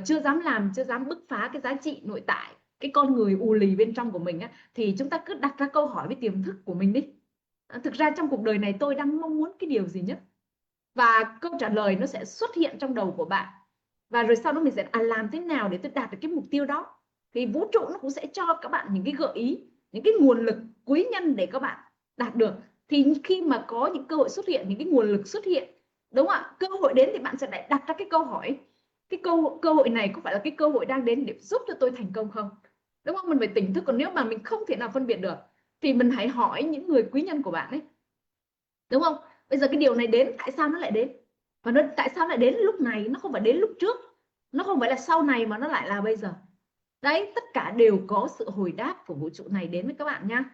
chưa dám làm, chưa dám bứt phá cái giá trị nội tại, cái con người ù lì bên trong của mình á, thì chúng ta cứ đặt ra câu hỏi với tiềm thức của mình đi. Thực ra trong cuộc đời này tôi đang mong muốn cái điều gì nhất, và câu trả lời nó sẽ xuất hiện trong đầu của bạn. Và rồi sau đó mình sẽ làm thế nào để tôi đạt được cái mục tiêu đó. Thì vũ trụ nó cũng sẽ cho các bạn những cái gợi ý, những cái nguồn lực quý nhân để các bạn đạt được. Thì khi mà có những cơ hội xuất hiện, những cái nguồn lực xuất hiện, đúng không ạ, cơ hội đến thì bạn sẽ lại đặt ra cái câu hỏi, cái cơ hội này có phải là cái cơ hội đang đến để giúp cho tôi thành công không, đúng không? Mình phải tỉnh thức. Còn nếu mà mình không thể nào phân biệt được thì mình hãy hỏi những người quý nhân của bạn ấy, đúng không? Bây giờ cái điều này đến, tại sao nó lại đến, và nó tại sao lại đến lúc này, nó không phải đến lúc trước, nó không phải là sau này mà nó lại là bây giờ. Đấy, tất cả đều có sự hồi đáp của vũ trụ này đến với các bạn nhá,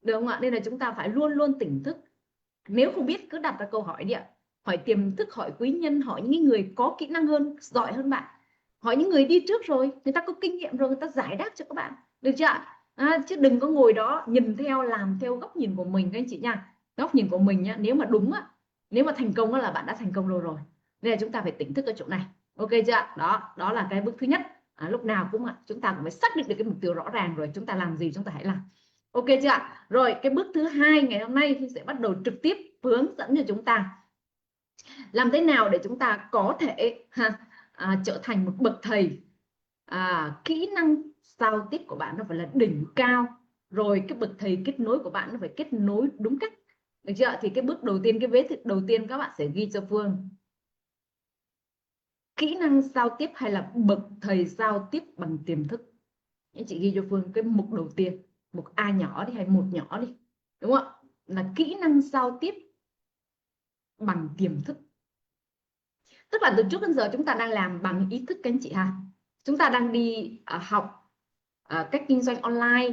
được không ạ? Nên là chúng ta phải luôn luôn tỉnh thức. Nếu không biết cứ đặt ra câu hỏi đi ạ, hỏi tiềm thức, hỏi quý nhân, hỏi những người có kỹ năng hơn, giỏi hơn bạn, hỏi những người đi trước rồi, người ta có kinh nghiệm rồi, người ta giải đáp cho các bạn, được chưa ạ? Chứ đừng có ngồi đó nhìn theo, làm theo góc nhìn của mình các anh chị nha. Góc nhìn của mình nhá, nếu mà đúng á, nếu mà thành công á là bạn đã thành công rồi. Nên là chúng ta phải tỉnh thức ở chỗ này, ok chưa ạ? Đó là cái bước thứ nhất. Lúc nào cũng chúng ta cũng phải xác định được cái mục tiêu rõ ràng rồi chúng ta làm gì chúng ta hãy làm, ok chưa ạ? Rồi cái bước thứ hai ngày hôm nay thì sẽ bắt đầu trực tiếp hướng dẫn cho chúng ta làm thế nào để chúng ta có thể trở thành một bậc thầy. Kỹ năng giao tiếp của bạn nó phải là đỉnh cao, rồi cái bậc thầy kết nối của bạn nó phải kết nối đúng cách, được chưa? Thì cái bước đầu tiên, cái vế đầu tiên các bạn sẽ ghi cho Phương: kỹ năng giao tiếp hay là bậc thầy giao tiếp bằng tiềm thức. Anh chị ghi cho Phương cái mục đầu tiên, mục A nhỏ đi hay một nhỏ đi, đúng không ạ? Là kỹ năng giao tiếp bằng tiềm thức. Tức là từ trước đến giờ chúng ta đang làm bằng ý thức các anh chị ha. Chúng ta đang đi học cách kinh doanh online,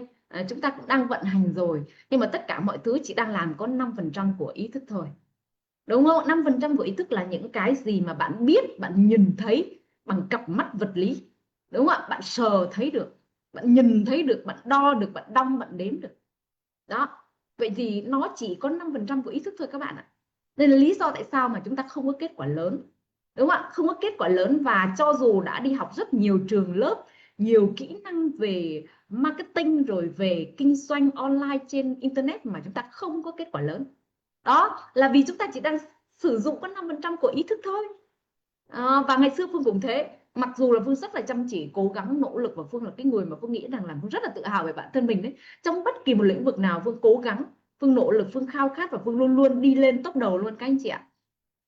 chúng ta cũng đang vận hành rồi, nhưng mà tất cả mọi thứ chỉ đang làm có 5% của ý thức thôi, đúng không? 5% của ý thức là những cái gì mà bạn biết, bạn nhìn thấy bằng cặp mắt vật lý, đúng không ạ? Bạn sờ thấy được, bạn nhìn thấy được, bạn đo được, bạn đong, bạn đếm được. Đó, vậy thì nó chỉ có 5% của ý thức thôi các bạn ạ. Nên là lý do tại sao mà chúng ta không có kết quả lớn, đúng không ạ? Không có kết quả lớn, và cho dù đã đi học rất nhiều trường lớp, nhiều kỹ năng về marketing rồi về kinh doanh online trên internet mà chúng ta không có kết quả lớn, đó là vì chúng ta chỉ đang sử dụng có 5% của ý thức thôi. Và ngày xưa Phương cũng thế, mặc dù là Phương rất là chăm chỉ, cố gắng, nỗ lực, và Phương là cái người mà Phương nghĩ rằng là Phương rất là tự hào về bản thân mình đấy. Trong bất kỳ một lĩnh vực nào Phương cố gắng, Phương nỗ lực, Phương khao khát, và Phương luôn luôn đi lên top đầu luôn các anh chị ạ.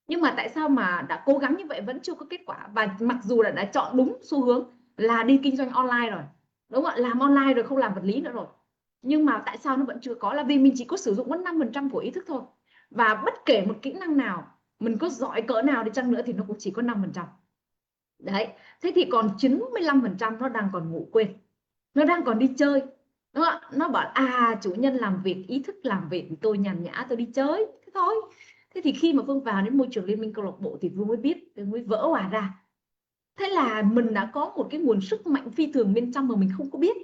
Nhưng mà tại sao mà đã cố gắng như vậy vẫn chưa có kết quả? Và mặc dù là đã chọn đúng xu hướng là đi kinh doanh online rồi, đúng không ạ? Làm online rồi, không làm vật lý nữa rồi, nhưng mà tại sao nó vẫn chưa có? Là vì mình chỉ có sử dụng có 5% của ý thức thôi. Và bất kể một kỹ năng nào, mình có giỏi cỡ nào đi chăng nữa thì nó cũng chỉ có 5%. Đấy, thế thì còn 95% nó đang còn ngủ quên, nó đang còn đi chơi, đúng không? Nó bảo chủ nhân làm việc, ý thức làm việc, tôi nhàn nhã tôi đi chơi, thế thôi. Thế thì khi mà Phương vào đến môi trường Liên minh câu lạc bộ thì Phương mới biết, Phương mới vỡ hòa ra. Thế là mình đã có một cái nguồn sức mạnh phi thường bên trong mà mình không có biết,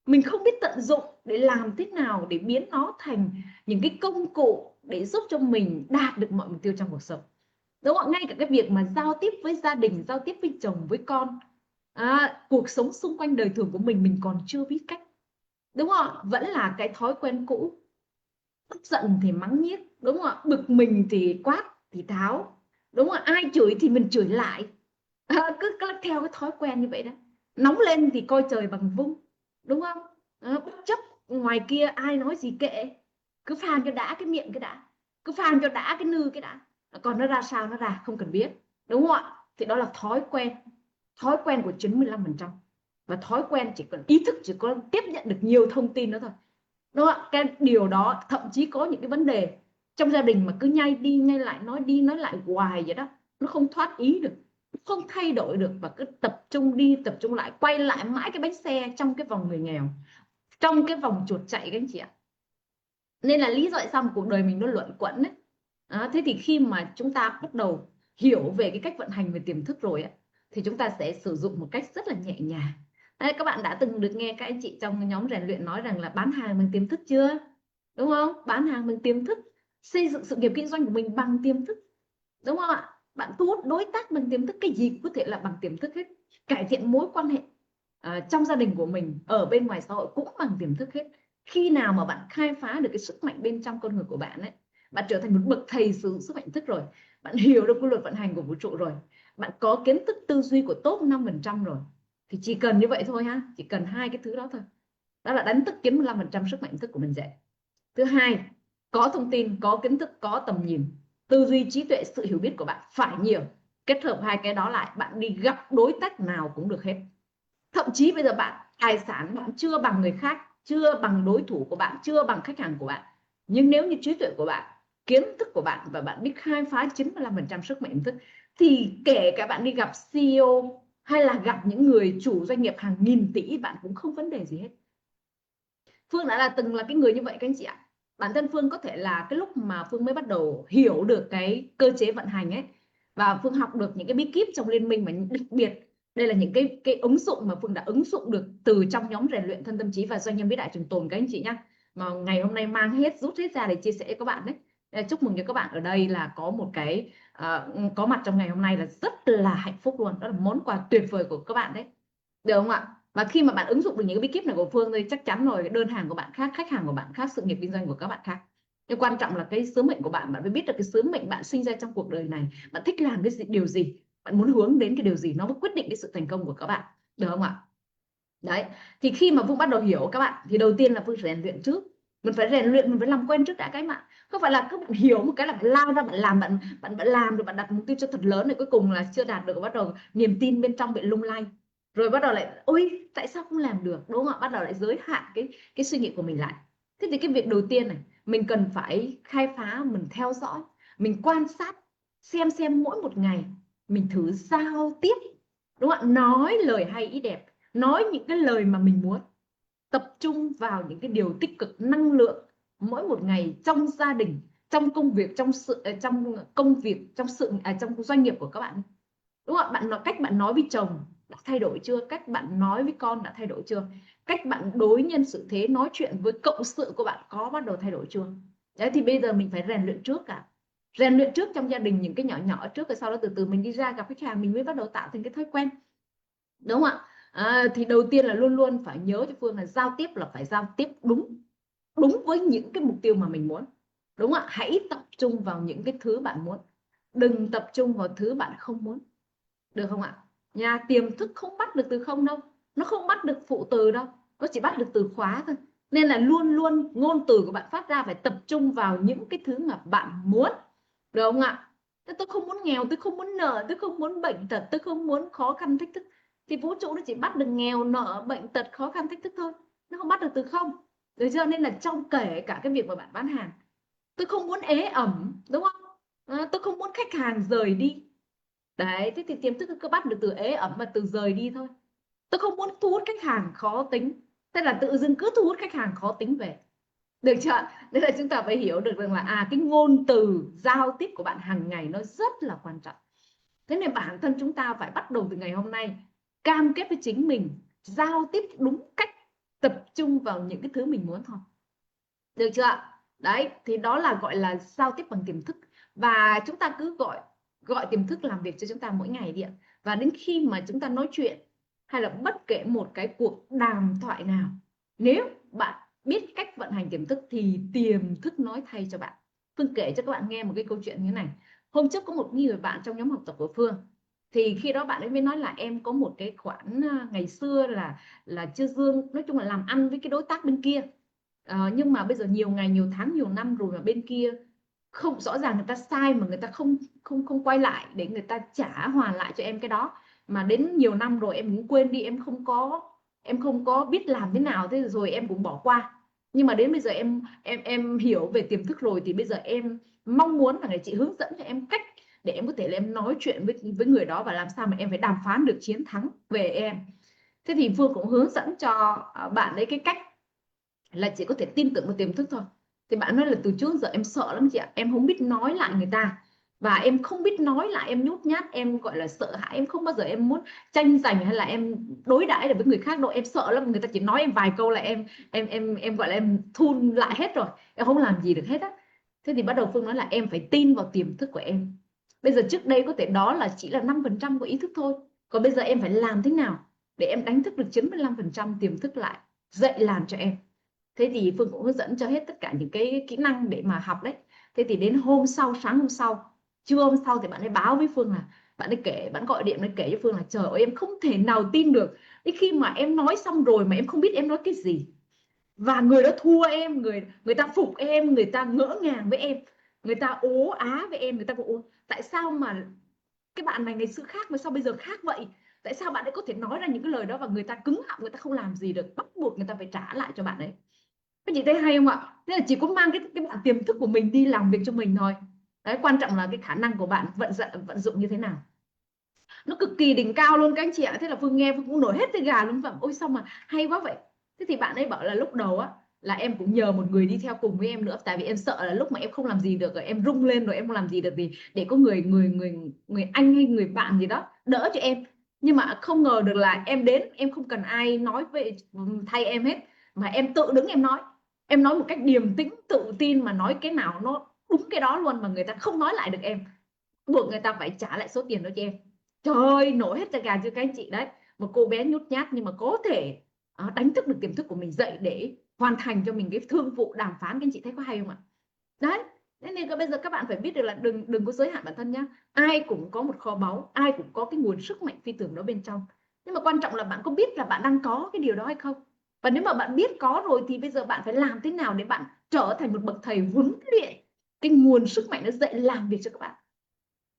mình không biết tận dụng để làm thế nào để biến nó thành những cái công cụ để giúp cho mình đạt được mọi mục tiêu trong cuộc sống, đúng không? Ngay cả cái việc mà giao tiếp với gia đình, giao tiếp với chồng, với con, cuộc sống xung quanh đời thường của mình còn chưa biết cách, đúng không? Vẫn là cái thói quen cũ, tức giận thì mắng nhiếc, đúng không ạ? Bực mình thì quát thì tháo, đúng không? Ai chửi thì mình chửi lại, cứ theo cái thói quen như vậy đó. Nóng lên thì coi trời bằng vung, đúng không? Bất chấp ngoài kia ai nói gì kệ, cứ phàn cho đã cái miệng cái đã, cứ phàn cho đã cái nư cái đã, còn nó ra sao nó ra không cần biết, đúng không ạ? Thì đó là thói quen của 95%. Và thói quen chỉ cần ý thức, chỉ có tiếp nhận được nhiều thông tin đó thôi, đúng không ạ? Cái điều đó thậm chí có những cái vấn đề trong gia đình mà cứ nhai đi nhai lại, nói đi nói lại hoài vậy đó, nó không thoát ý được, không thay đổi được, và cứ tập trung đi tập trung lại, quay lại mãi cái bánh xe trong cái vòng người nghèo, trong cái vòng chuột chạy các anh chị ạ. Nên là lý do tại sao mà cuộc đời mình nó luẩn quẩn đấy. Thế thì khi mà chúng ta bắt đầu hiểu về cái cách vận hành về tiềm thức rồi ấy, thì chúng ta sẽ sử dụng một cách rất là nhẹ nhàng, Đấy, các bạn đã từng được nghe các anh chị trong nhóm rèn luyện nói rằng là bán hàng bằng tiềm thức chưa? Đúng không? Bán hàng bằng tiềm thức, xây dựng sự nghiệp kinh doanh của mình bằng tiềm thức, đúng không ạ? Bạn thu hút đối tác bằng tiềm thức, cái gì cũng có thể là bằng tiềm thức hết. Cải thiện mối quan hệ trong gia đình của mình, ở bên ngoài xã hội cũng bằng tiềm thức hết. Khi nào mà bạn khai phá được cái sức mạnh bên trong con người của bạn ấy, bạn trở thành một bậc thầy sử dụng sức mạnh thức rồi, bạn hiểu được quy luật vận hành của vũ trụ rồi, bạn có kiến thức tư duy của top 5% rồi, thì chỉ cần như vậy thôi ha, chỉ cần hai cái thứ đó thôi, đó là đánh thức 95% sức mạnh thức của mình dậy. Thứ hai, có thông tin, có kiến thức, có tầm nhìn, tư duy, trí tuệ, sự hiểu biết của bạn phải nhiều. Kết hợp hai cái đó lại, bạn đi gặp đối tác nào cũng được hết. Thậm chí bây giờ bạn tài sản bạn chưa bằng người khác, chưa bằng đối thủ của bạn, chưa bằng khách hàng của bạn, nhưng nếu như trí tuệ của bạn, kiến thức của bạn và bạn biết khai phá 95% sức mạnh thức, thì kể cả bạn đi gặp CEO hay là gặp những người chủ doanh nghiệp hàng nghìn tỷ, bạn cũng không vấn đề gì hết. Phương đã là từng là cái người như vậy các anh chị ạ. Bản thân Phương có thể là cái lúc mà Phương mới bắt đầu hiểu được cái cơ chế vận hành ấy, và Phương học được những cái bí kíp trong liên minh, mà đặc biệt đây là những cái ứng dụng mà Phương đã ứng dụng được từ trong nhóm rèn luyện thân tâm trí và doanh nhân vĩ đại trường tồn các anh chị nhá, mà ngày hôm nay mang hết, rút hết ra để chia sẻ với các bạn đấy. Chúc mừng cho các bạn ở đây là có một cái có mặt trong ngày hôm nay là rất là hạnh phúc luôn, đó là món quà tuyệt vời của các bạn đấy, được không ạ? Và khi mà bạn ứng dụng được những cái bí kíp này của Phương thì chắc chắn rồi, đơn hàng của bạn khác, khách hàng của bạn khác, sự nghiệp kinh doanh của các bạn khác. Nhưng quan trọng là cái sứ mệnh của bạn, bạn phải biết được cái sứ mệnh bạn sinh ra trong cuộc đời này, bạn thích làm cái điều gì, bạn muốn hướng đến cái điều gì, nó mới quyết định cái sự thành công của các bạn, được không ạ? Đấy, thì khi mà Phương bắt đầu hiểu các bạn, thì đầu tiên là Phương rèn luyện trước. Mình phải rèn luyện, mình phải làm quen trước đã các bạn. Không phải là các bạn hiểu một cái là bạn lao ra bạn làm, bạn làm rồi bạn đặt mục tiêu cho thật lớn, rồi cuối cùng là chưa đạt được, bắt đầu niềm tin bên trong bị lung lay, rồi bắt đầu lại ôi tại sao không làm được, đúng không ạ? Bắt đầu lại giới hạn cái suy nghĩ của mình lại. Thế thì cái việc đầu tiên này, mình cần phải khai phá, mình theo dõi, mình quan sát, xem mỗi một ngày mình thử giao tiếp, đúng không ạ? Nói lời hay ý đẹp, nói những cái lời mà mình muốn, tập trung vào những cái điều tích cực, năng lượng mỗi một ngày, trong gia đình, trong công việc, trong công việc, trong doanh nghiệp của các bạn, đúng không ạ? Bạn nói, cách bạn nói với chồng đã thay đổi chưa? Cách bạn nói với con đã thay đổi chưa? Cách bạn đối nhân xử thế, nói chuyện với cộng sự của bạn có bắt đầu thay đổi chưa? Đấy, thì bây giờ mình phải rèn luyện trước cả, rèn luyện trước trong gia đình những cái nhỏ nhỏ trước, rồi sau đó từ từ mình đi ra gặp khách hàng, mình mới bắt đầu tạo thành cái thói quen, đúng không ạ? Thì đầu tiên là luôn luôn phải nhớ cho Phương là giao tiếp là phải giao tiếp đúng, đúng với những cái mục tiêu mà mình muốn, đúng không ạ? Hãy tập trung vào những cái thứ bạn muốn, đừng tập trung vào thứ bạn không muốn, được không ạ? Nhà tiềm thức không bắt được từ không đâu, nó không bắt được phụ từ đâu, nó chỉ bắt được từ khóa thôi. Nên là luôn luôn ngôn từ của bạn phát ra phải tập trung vào những cái thứ mà bạn muốn, được không ạ? Tôi không muốn nghèo, tôi không muốn nợ, tôi không muốn bệnh tật, tôi không muốn khó khăn thách thức, thì vũ trụ nó chỉ bắt được nghèo, nợ, bệnh tật, khó khăn, thách thức thôi, nó không bắt được từ không, được chưa? Nên là trong kể cả cái việc mà bạn bán hàng, tôi không muốn ế ẩm, đúng không? Tôi không muốn khách hàng rời đi. Đấy, thế thì tiềm thức cứ bắt được từ ế ẩm và từ rời đi thôi. Tôi không muốn thu hút khách hàng khó tính, thế là tự dưng cứ thu hút khách hàng khó tính về, được chưa? Nên là chúng ta phải hiểu được rằng là cái ngôn từ giao tiếp của bạn hàng ngày nó rất là quan trọng. Thế nên bản thân chúng ta phải bắt đầu từ ngày hôm nay cam kết với chính mình, giao tiếp đúng cách, tập trung vào những cái thứ mình muốn thôi, được chưa? Đấy, thì đó là gọi là giao tiếp bằng tiềm thức. Và chúng ta cứ gọi tiềm thức làm việc cho chúng ta mỗi ngày đi ạ. Và đến khi mà chúng ta nói chuyện hay là bất kể một cái cuộc đàm thoại nào, nếu bạn biết cách vận hành tiềm thức thì tiềm thức nói thay cho bạn. Phương kể cho các bạn nghe một cái câu chuyện như thế này. Hôm trước có một người bạn trong nhóm học tập của Phương, thì khi đó bạn ấy mới nói là em có một cái khoản ngày xưa là chưa dương, nói chung là làm ăn với cái đối tác bên kia. Nhưng mà bây giờ nhiều ngày, nhiều tháng, nhiều năm rồi mà bên kia không, rõ ràng người ta sai mà người ta không không không quay lại để người ta trả hoàn lại cho em cái đó, mà đến nhiều năm rồi em cũng quên đi, em không có biết làm thế nào, thế rồi em cũng bỏ qua. Nhưng mà đến bây giờ em hiểu về tiềm thức rồi, thì bây giờ em mong muốn là người chị hướng dẫn cho em cách để em có thể là em nói chuyện với người đó, và làm sao mà em phải đàm phán được chiến thắng về em. Thế thì Phương cũng hướng dẫn cho bạn ấy cái cách là chỉ có thể tin tưởng vào tiềm thức thôi. Thì bạn nói là từ trước giờ em sợ lắm chị ạ, em không biết nói lại người ta, và em không biết nói lại, em nhút nhát, em gọi là sợ hãi, em không bao giờ em muốn tranh giành hay là em đối đãi được với người khác đâu. Em sợ lắm, người ta chỉ nói em vài câu là em gọi là em thun lại hết rồi, em không làm gì được hết á. Thế thì bắt đầu Phương nói là em phải tin vào tiềm thức của em. Bây giờ trước đây có thể đó là chỉ là 5% của ý thức thôi, còn bây giờ em phải làm thế nào để em đánh thức được 95% tiềm thức lại, dậy làm cho em. Thế thì Phương cũng hướng dẫn cho hết tất cả những cái kỹ năng để mà học đấy. Thế thì đến hôm sau, sáng hôm sau, trưa hôm sau thì bạn ấy báo với Phương là, bạn ấy kể, bạn gọi điện, nó kể cho Phương là trời ơi em không thể nào tin được cái khi mà em nói xong rồi mà em không biết em nói cái gì, và người đó thua em, người người ta phục em, người ta ngỡ ngàng với em, người ta ố á với em, người ta ố tại sao mà cái bạn này ngày xưa khác mà sao bây giờ khác vậy, tại sao bạn ấy có thể nói ra những cái lời đó, và người ta cứng họng, người ta không làm gì được, bắt buộc người ta phải trả lại cho bạn ấy. Các chị thấy hay không ạ? Thế là chỉ có mang cái bạn tiềm thức của mình đi làm việc cho mình thôi. Đấy, quan trọng là cái khả năng của bạn vận dụng như thế nào. Nó cực kỳ đỉnh cao luôn các anh chị ạ. Thế là Phương nghe Phương cũng nổi hết da gà luôn, và ôi sao mà hay quá vậy. Thế thì bạn ấy bảo là lúc đầu á là em cũng nhờ một người đi theo cùng với em nữa, tại vì em sợ là lúc mà em không làm gì được rồi, em rung lên rồi em không làm gì được, thì để có người anh hay người bạn gì đó đỡ cho em. Nhưng mà không ngờ được là em đến em không cần ai nói về thay em hết, mà em tự đứng em nói một cách điềm tĩnh tự tin, mà nói cái nào nó đúng cái đó luôn, mà người ta không nói lại được em, buộc người ta phải trả lại số tiền đó cho em. Trời ơi, nổi hết da gà cho các anh chị đấy. Một cô bé nhút nhát nhưng mà có thể đánh thức được tiềm thức của mình dậy để hoàn thành cho mình cái thương vụ đàm phán. Các anh chị thấy có hay không ạ? Đấy, thế nên bây giờ các bạn phải biết được là đừng đừng có giới hạn bản thân nhá. Ai cũng có một kho báu, ai cũng có cái nguồn sức mạnh phi thường đó bên trong. Nhưng mà quan trọng là bạn có biết là bạn đang có cái điều đó hay không? Và nếu mà bạn biết có rồi thì bây giờ bạn phải làm thế nào để bạn trở thành một bậc thầy huấn luyện cái nguồn sức mạnh nó dậy làm việc cho các bạn.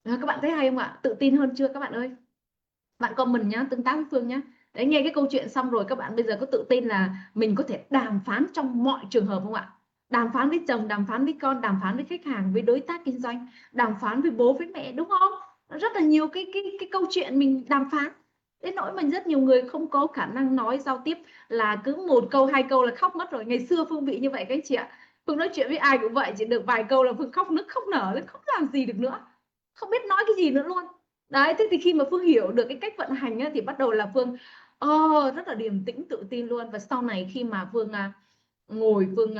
Các bạn thấy hay không ạ? Tự tin hơn chưa các bạn ơi? Bạn comment nhá, tương tác với Phương nhá. Đấy, nghe cái câu chuyện xong rồi các bạn bây giờ có tự tin là mình có thể đàm phán trong mọi trường hợp không ạ? Đàm phán với chồng, đàm phán với con, đàm phán với khách hàng, với đối tác kinh doanh, đàm phán với bố với mẹ, đúng không? Rất là nhiều cái câu chuyện mình đàm phán. Đến nỗi mình rất nhiều người không có khả năng nói giao tiếp, là cứ một câu hai câu là khóc mất rồi. Ngày xưa Phương bị như vậy các anh chị ạ. Phương nói chuyện với ai cũng vậy, chỉ được vài câu là Phương khóc nức không nở lên, không làm gì được nữa, không biết nói cái gì nữa luôn. Đấy, thế thì khi mà Phương hiểu được cái cách vận hành á, thì bắt đầu là Phương rất là điềm tĩnh tự tin luôn. Và sau này khi mà Phương ngồi Phương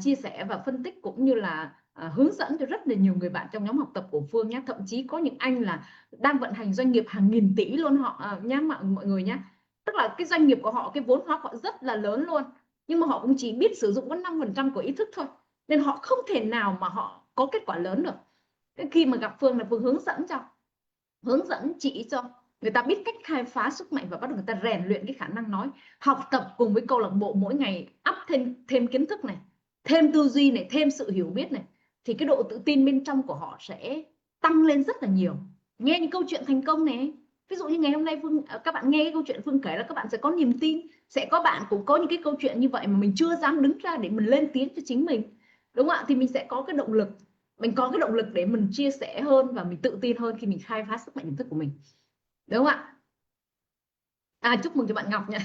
chia sẻ và phân tích, cũng như là hướng dẫn cho rất là nhiều người bạn trong nhóm học tập của Phương nhé, thậm chí có những anh là đang vận hành doanh nghiệp hàng nghìn tỷ luôn họ nhá, mọi người nhé. Tức là cái doanh nghiệp của họ, cái vốn hóa họ rất là lớn luôn, nhưng mà họ cũng chỉ biết sử dụng có 5% của ý thức thôi, nên họ không thể nào mà họ có kết quả lớn được. Khi mà gặp Phương là Phương hướng dẫn chỉ cho người ta biết cách khai phá sức mạnh, và bắt đầu người ta rèn luyện cái khả năng nói, học tập cùng với câu lạc bộ mỗi ngày, up thêm kiến thức này, thêm tư duy này, thêm sự hiểu biết này, thì cái độ tự tin bên trong của họ sẽ tăng lên rất là nhiều. Nghe những câu chuyện thành công này, ví dụ như ngày hôm nay các bạn nghe cái câu chuyện Phương kể là các bạn sẽ có niềm tin, sẽ có bạn cũng có những cái câu chuyện như vậy mà mình chưa dám đứng ra để mình lên tiếng cho chính mình, đúng không ạ? Thì mình sẽ có cái động lực, mình có cái động lực để mình chia sẻ hơn, và mình tự tin hơn khi mình khai phá sức mạnh nhận thức của mình, đúng không ạ? Chúc mừng cho bạn Ngọc nha.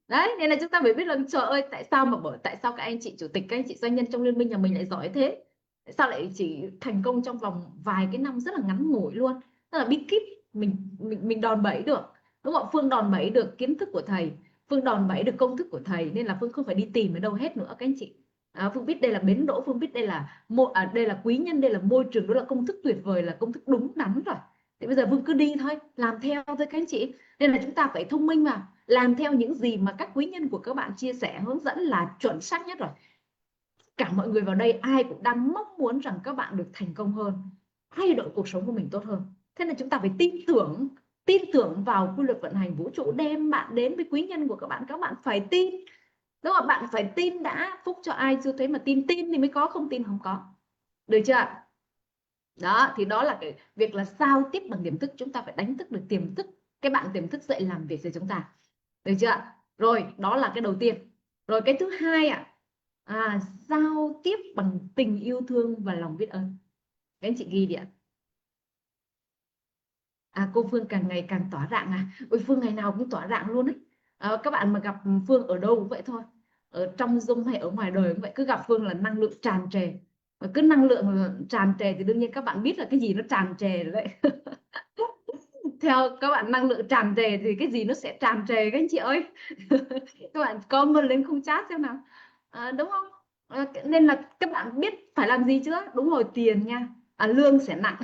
Đấy, nên là chúng ta phải biết là trời ơi, tại sao các anh chị chủ tịch, các anh chị doanh nhân trong liên minh nhà mình lại giỏi thế, tại sao lại chỉ thành công trong vòng vài cái năm rất là ngắn ngủi luôn. Tức là bí kíp mình đòn bẩy được, đúng không? Phương đòn bẩy được kiến thức của thầy, Phương đòn bẩy được công thức của thầy, nên là Phương không phải đi tìm ở đâu hết nữa các anh chị. Phương biết đây là bến đỗ, Phương biết đây là quý nhân, đây là môi trường, đó là công thức tuyệt vời, là công thức đúng đắn rồi. Thì bây giờ Phương cứ đi thôi, làm theo thôi các anh chị. Nên là chúng ta phải thông minh mà làm theo những gì mà các quý nhân của các bạn chia sẻ hướng dẫn là chuẩn xác nhất rồi. Cả mọi người vào đây ai cũng đang mong muốn rằng các bạn được thành công hơn, thay đổi cuộc sống của mình tốt hơn. Thế nên chúng ta phải tin tưởng vào quy luật vận hành vũ trụ đem bạn đến với quý nhân của các bạn phải tin. Đúng không? Bạn phải tin đã, phúc cho ai chưa thấy mà tin thì mới có, không tin không có. Được chưa? Đó, thì đó là cái việc là giao tiếp bằng tiềm thức, chúng ta phải đánh thức được tiềm thức, cái bạn tiềm thức dậy làm việc cho chúng ta. Được chưa? Rồi, đó là cái đầu tiên. Rồi cái thứ hai giao tiếp bằng tình yêu thương và lòng biết ơn. Các anh chị ghi đi ạ. Cô Phương càng ngày càng tỏa rạng Ôi, Phương ngày nào cũng tỏa rạng luôn ấy. Các bạn mà gặp Phương ở đâu cũng vậy thôi, ở trong Zoom hay ở ngoài đời cũng vậy, cứ gặp Phương là năng lượng tràn trề. Và cứ năng lượng tràn trề thì đương nhiên các bạn biết là cái gì nó tràn trề rồi đấy. Theo các bạn, năng lượng tràn trề thì cái gì nó sẽ tràn trề các anh chị ơi. Các bạn comment lên khung chat xem nào. Đúng không? Nên là các bạn biết phải làm gì chưa? Đúng rồi, tiền nha. Lương sẽ nặng.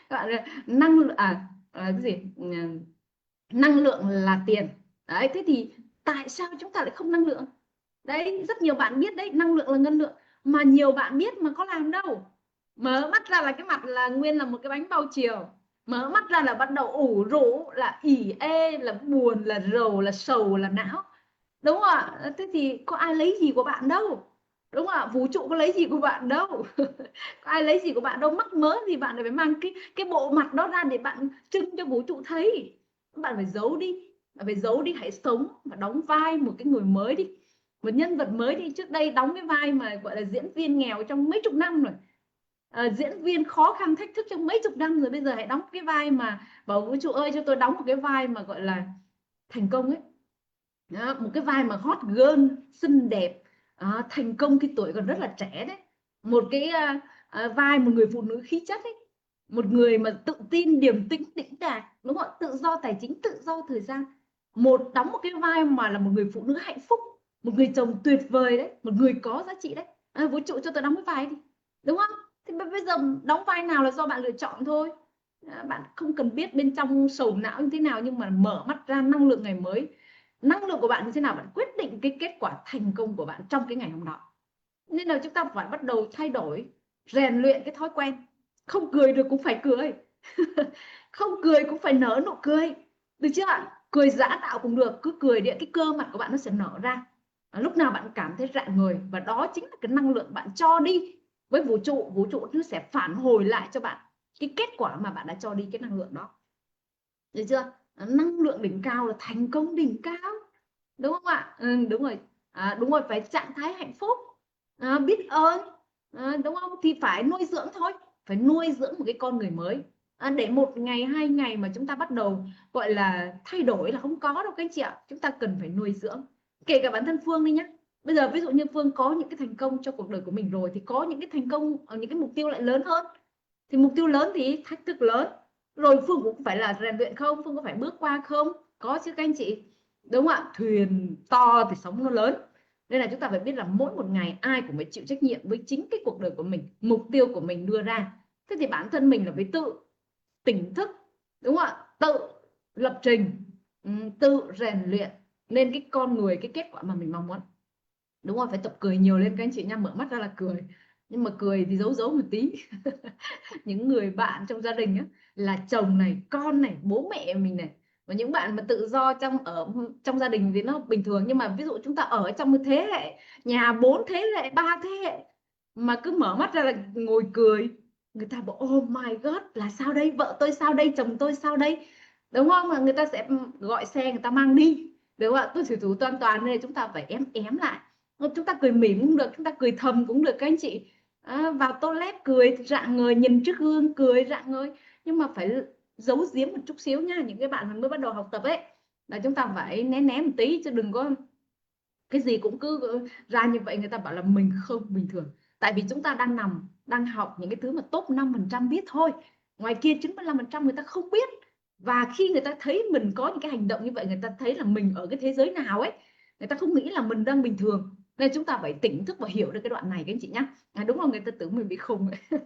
Các bạn cái gì, năng lượng là tiền. Đấy, thế thì tại sao chúng ta lại không năng lượng? Đấy, rất nhiều bạn biết đấy, năng lượng là ngân lượng, mà nhiều bạn biết mà có làm đâu. Mở mắt ra là cái mặt là nguyên là một cái bánh bao chiều, mở mắt ra là bắt đầu ủ rũ, là ỉ ê, là buồn, là rầu, là sầu, là não. Đúng không ạ? Thế thì có ai lấy gì của bạn đâu, đúng không ạ? Vũ trụ có lấy gì của bạn đâu. Có ai lấy gì của bạn đâu, mắc mớ gì bạn lại phải mang cái bộ mặt đó ra để bạn trưng cho vũ trụ thấy. Bạn phải giấu đi, bạn phải giấu đi, hãy sống và đóng vai một cái người mới đi, một nhân vật mới đi. Trước đây đóng cái vai mà gọi là diễn viên nghèo trong mấy chục năm rồi, diễn viên khó khăn thách thức trong mấy chục năm rồi, bây giờ hãy đóng cái vai mà bảo vũ trụ ơi cho tôi đóng một cái vai mà gọi là thành công ấy. Đó, một cái vai mà hot girl xinh đẹp, thành công khi tuổi còn rất là trẻ đấy, một cái vai một người phụ nữ khí chất ấy, một người mà tự tin, điềm tĩnh, đĩnh đạc, đúng không? Tự do tài chính, tự do thời gian, đóng một cái vai mà là một người phụ nữ hạnh phúc, một người chồng tuyệt vời đấy, một người có giá trị đấy. Vũ trụ cho tôi đóng cái vai đi, đúng không? Thì bây giờ đóng vai nào là do bạn lựa chọn thôi. Bạn không cần biết bên trong sầu não như thế nào, nhưng mà mở mắt ra, năng lượng ngày mới, năng lượng của bạn như thế nào, bạn quyết định cái kết quả thành công của bạn trong cái ngày hôm đó. Nên là chúng ta phải bắt đầu thay đổi, rèn luyện cái thói quen. Không cười được cũng phải cười. Không cười cũng phải nở nụ cười, được chưa ạ? Cười giả tạo cũng được, cứ cười đi, cái cơ mặt của bạn nó sẽ nở ra. Lúc nào bạn cảm thấy rạng người, và đó chính là cái năng lượng bạn cho đi với vũ trụ. Vũ trụ nó sẽ phản hồi lại cho bạn cái kết quả mà bạn đã cho đi cái năng lượng đó, được chưa? Năng lượng đỉnh cao là thành công đỉnh cao, đúng không ạ? Đúng rồi. Đúng rồi, phải trạng thái hạnh phúc, biết ơn, đúng không? Thì phải nuôi dưỡng thôi, phải nuôi dưỡng một cái con người mới. Để một ngày 2 ngày mà chúng ta bắt đầu gọi là thay đổi là không có đâu các anh chị ạ. Chúng ta cần phải nuôi dưỡng, kể cả bản thân Phương đi nhé. Bây giờ ví dụ như Phương có những cái thành công trong cuộc đời của mình rồi, thì có những cái thành công ở những cái mục tiêu lại lớn hơn. Thì mục tiêu lớn thì thách thức lớn, rồi Phương cũng phải là rèn luyện không, Phương có phải bước qua không? Có chứ các anh chị, đúng không ạ? Thuyền to thì sóng nó lớn. Nên là chúng ta phải biết là mỗi một ngày ai cũng phải chịu trách nhiệm với chính cái cuộc đời của mình, mục tiêu của mình đưa ra. Thế thì bản thân mình là phải tự tỉnh thức, đúng không ạ? Tự lập trình, tự rèn luyện nên cái con người, cái kết quả mà mình mong muốn. Đúng rồi, phải tập cười nhiều lên các anh chị nha, mở mắt ra là cười, nhưng mà cười thì giấu giấu một tí. Những người bạn trong gia đình á, là chồng này, con này, bố mẹ mình này, và những bạn mà tự do trong gia đình thì nó bình thường. Nhưng mà ví dụ chúng ta ở trong một thế hệ nhà 4 thế hệ, 3 thế hệ, mà cứ mở mắt ra là ngồi cười, người ta bảo oh my god, là sao đây, vợ tôi sao đây, chồng tôi sao đây, đúng không? Mà người ta sẽ gọi xe người ta mang đi, đúng không ạ? Tôi thủy thủ toàn toàn nên chúng ta phải ém lại. Chúng ta cười mỉm cũng được, chúng ta cười thầm cũng được các anh chị. Vào toilet cười rạng ngời, nhìn trước gương cười rạng ngời, nhưng mà phải giấu giếm một chút xíu nha. Những cái bạn mới bắt đầu học tập ấy, là chúng ta phải né né một tí, chứ đừng có cái gì cũng cứ ra như vậy, người ta bảo là mình không bình thường. Tại vì chúng ta đang học những cái thứ mà top 5% biết thôi, ngoài kia 95% người ta không biết. Và khi người ta thấy mình có những cái hành động như vậy, người ta thấy là mình ở cái thế giới nào ấy, người ta không nghĩ là mình đang bình thường. Nên chúng ta phải tỉnh thức và hiểu được cái đoạn này các anh chị nhé. Đúng không, người ta tưởng mình bị khùng ấy.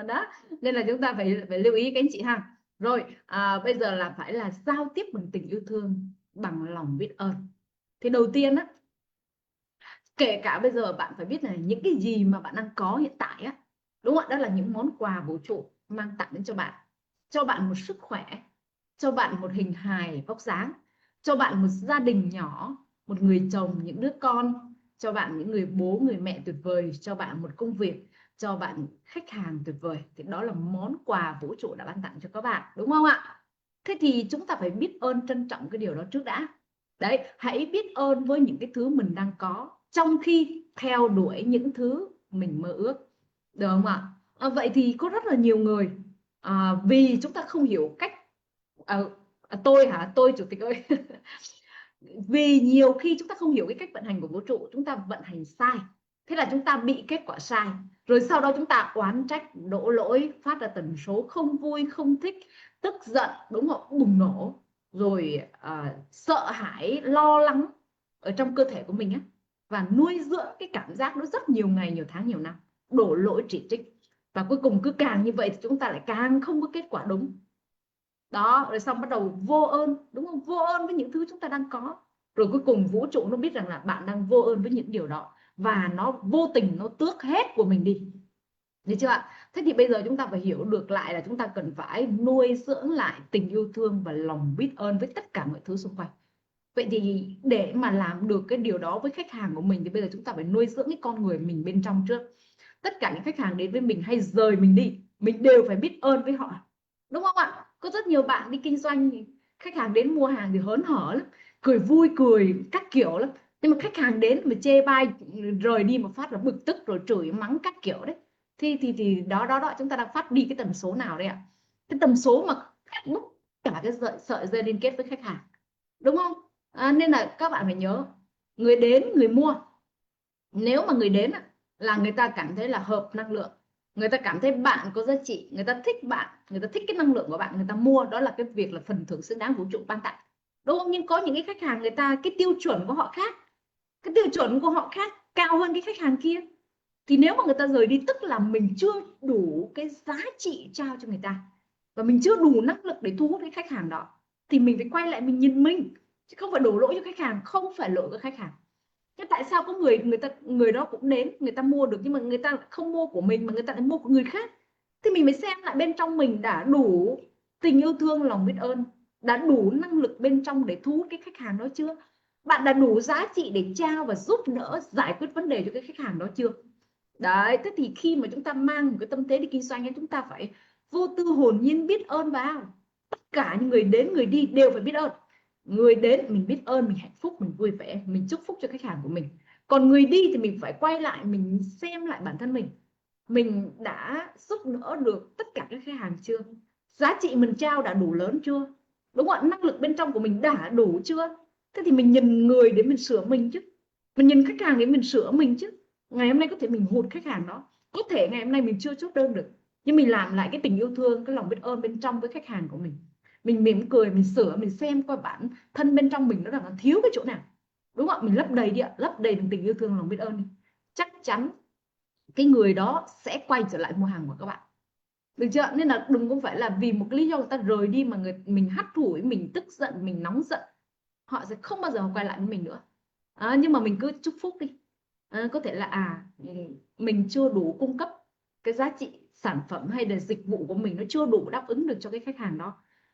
Đó, nên là chúng ta phải lưu ý các anh chị ha. Rồi, bây giờ là phải là giao tiếp bằng tình yêu thương, bằng lòng biết ơn. Thì đầu tiên á, kể cả bây giờ bạn phải biết là những cái gì mà bạn đang có hiện tại á, đúng không ạ? Đó là những món quà vũ trụ mang tặng đến cho bạn. Cho bạn một sức khỏe, cho bạn một hình hài vóc dáng, cho bạn một gia đình nhỏ, một người chồng, những đứa con, cho bạn những người bố, người mẹ tuyệt vời, cho bạn một công việc, cho bạn khách hàng tuyệt vời. Thì đó là món quà vũ trụ đã ban tặng cho các bạn, đúng không ạ? Thế thì chúng ta phải biết ơn, trân trọng cái điều đó trước đã. Đấy, hãy biết ơn với những cái thứ mình đang có, trong khi theo đuổi những thứ mình mơ ước, được không ạ? Vậy thì có rất là nhiều người, vì chúng ta không hiểu cách, tôi chủ tịch ơi. Vì nhiều khi chúng ta không hiểu cái cách vận hành của vũ trụ, chúng ta vận hành sai. Thế là chúng ta bị kết quả sai, rồi sau đó chúng ta oán trách, đổ lỗi, phát ra tần số không vui, không thích, tức giận, đúng không, bùng nổ, rồi sợ hãi, lo lắng ở trong cơ thể của mình á, và nuôi dưỡng cái cảm giác đó rất nhiều ngày, nhiều tháng, nhiều năm, đổ lỗi, chỉ trích, và cuối cùng cứ càng như vậy thì chúng ta lại càng không có kết quả đúng đó. Rồi xong bắt đầu vô ơn, đúng không, vô ơn với những thứ chúng ta đang có, rồi cuối cùng vũ trụ nó biết rằng là bạn đang vô ơn với những điều đó, và nó vô tình nó tước hết của mình đi, được chưa ạ? Thế thì bây giờ chúng ta phải hiểu được lại là chúng ta cần phải nuôi dưỡng lại tình yêu thương và lòng biết ơn với tất cả mọi thứ xung quanh. Vậy thì để mà làm được cái điều đó với khách hàng của mình thì bây giờ chúng ta phải nuôi dưỡng cái con người mình bên trong trước. Tất cả những khách hàng đến với mình hay rời mình đi, mình đều phải biết ơn với họ, đúng không ạ? Có rất nhiều bạn đi kinh doanh, khách hàng đến mua hàng thì hớn hở lắm, cười vui, cười các kiểu lắm, nhưng mà khách hàng đến mà chê bai, rời đi một phát là bực tức rồi chửi mắng các kiểu đấy. Thì đó chúng ta đang phát đi cái tần số nào đây ạ? Cái tần số mà cắt đứt cả cái sợi dây liên kết với khách hàng, đúng không? Nên là các bạn phải nhớ, người đến người mua, nếu mà người đến là người ta cảm thấy là hợp năng lượng, người ta cảm thấy bạn có giá trị, người ta thích bạn, người ta thích cái năng lượng của bạn, người ta mua, đó là cái việc là phần thưởng xứng đáng vũ trụ ban tặng, đúng không? Nhưng có những cái khách hàng người ta cái tiêu chuẩn của họ khác, cái tiêu chuẩn của họ khác, cao hơn cái khách hàng kia, thì nếu mà người ta rời đi tức là mình chưa đủ cái giá trị trao cho người ta, và mình chưa đủ năng lực để thu hút cái khách hàng đó, thì mình phải quay lại mình nhìn mình, chứ không phải đổ lỗi cho khách hàng, không phải lỗi của khách hàng. Thế tại sao có người đó cũng đến, người ta mua được nhưng mà người ta không mua của mình mà người ta lại mua của người khác? Thì mình phải xem lại bên trong mình đã đủ tình yêu thương, lòng biết ơn, đã đủ năng lực bên trong để thu hút cái khách hàng đó chưa? Bạn đã đủ giá trị để trao và giúp đỡ giải quyết vấn đề cho cái khách hàng đó chưa? Đấy, thế thì khi mà chúng ta mang một cái tâm thế đi kinh doanh, chúng ta phải vô tư hồn nhiên biết ơn vào. Tất cả những người đến người đi đều phải biết ơn. Người đến mình biết ơn, mình hạnh phúc, mình vui vẻ, mình chúc phúc cho khách hàng của mình. Còn người đi thì mình phải quay lại, mình xem lại bản thân mình đã giúp đỡ được tất cả các khách hàng chưa? Giá trị mình trao đã đủ lớn chưa? Đúng không ạ? Năng lực bên trong của mình đã đủ chưa? Thế thì mình nhìn người để mình sửa mình chứ, mình nhìn khách hàng để mình sửa mình chứ. Ngày hôm nay có thể mình hụt khách hàng đó, có thể ngày hôm nay mình chưa chốt đơn được, nhưng mình làm lại cái tình yêu thương, cái lòng biết ơn bên trong với khách hàng của mình mỉm cười, mình sửa, mình xem coi bản thân bên trong mình nó đang thiếu cái chỗ nào, đúng không ạ? Mình lấp đầy đi ạ, lấp đầy tình yêu thương, lòng biết ơn đi, chắc chắn cái người đó sẽ quay trở lại mua hàng của các bạn, được chưa? Nên là đừng có phải là vì một cái lý do người ta rời đi mà mình hắt hủi, mình tức giận, mình nóng giận, họ sẽ không bao giờ quay lại với mình nữa. Nhưng mà mình cứ chúc phúc đi. Có thể là mình chưa đủ cung cấp cái giá trị sản phẩm hay là dịch vụ của mình, nó chưa đủ đáp ứng được cho cái khách hàng đó,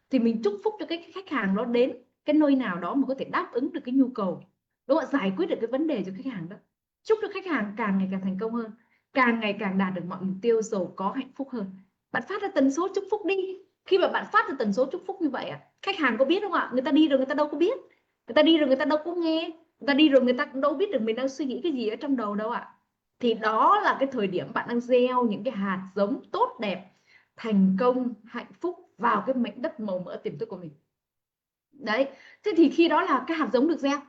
thì mình chúc phúc cho cái khách hàng đó đến cái nơi nào đó mà có thể đáp ứng được cái nhu cầu, đúng không? Giải quyết được cái vấn đề cho khách hàng đó, chúc cho khách hàng càng ngày càng thành công hơn, càng ngày càng đạt được mọi mục tiêu, giàu có, hạnh phúc hơn. Bạn phát ra tần số chúc phúc đi. Khi mà bạn phát ra tần số chúc phúc như vậy khách hàng có biết không ạ? Người ta đi rồi người ta đâu có biết, người ta đi rồi người ta đâu có nghe, người ta đi rồi người ta cũng đâu biết được mình đang suy nghĩ cái gì ở trong đầu đâu ạ. Thì đó là cái thời điểm bạn đang gieo những cái hạt giống tốt đẹp, thành công, hạnh phúc vào cái mảnh đất màu mỡ tiềm thức của mình. Đấy, thế thì khi đó là cái hạt giống được gieo,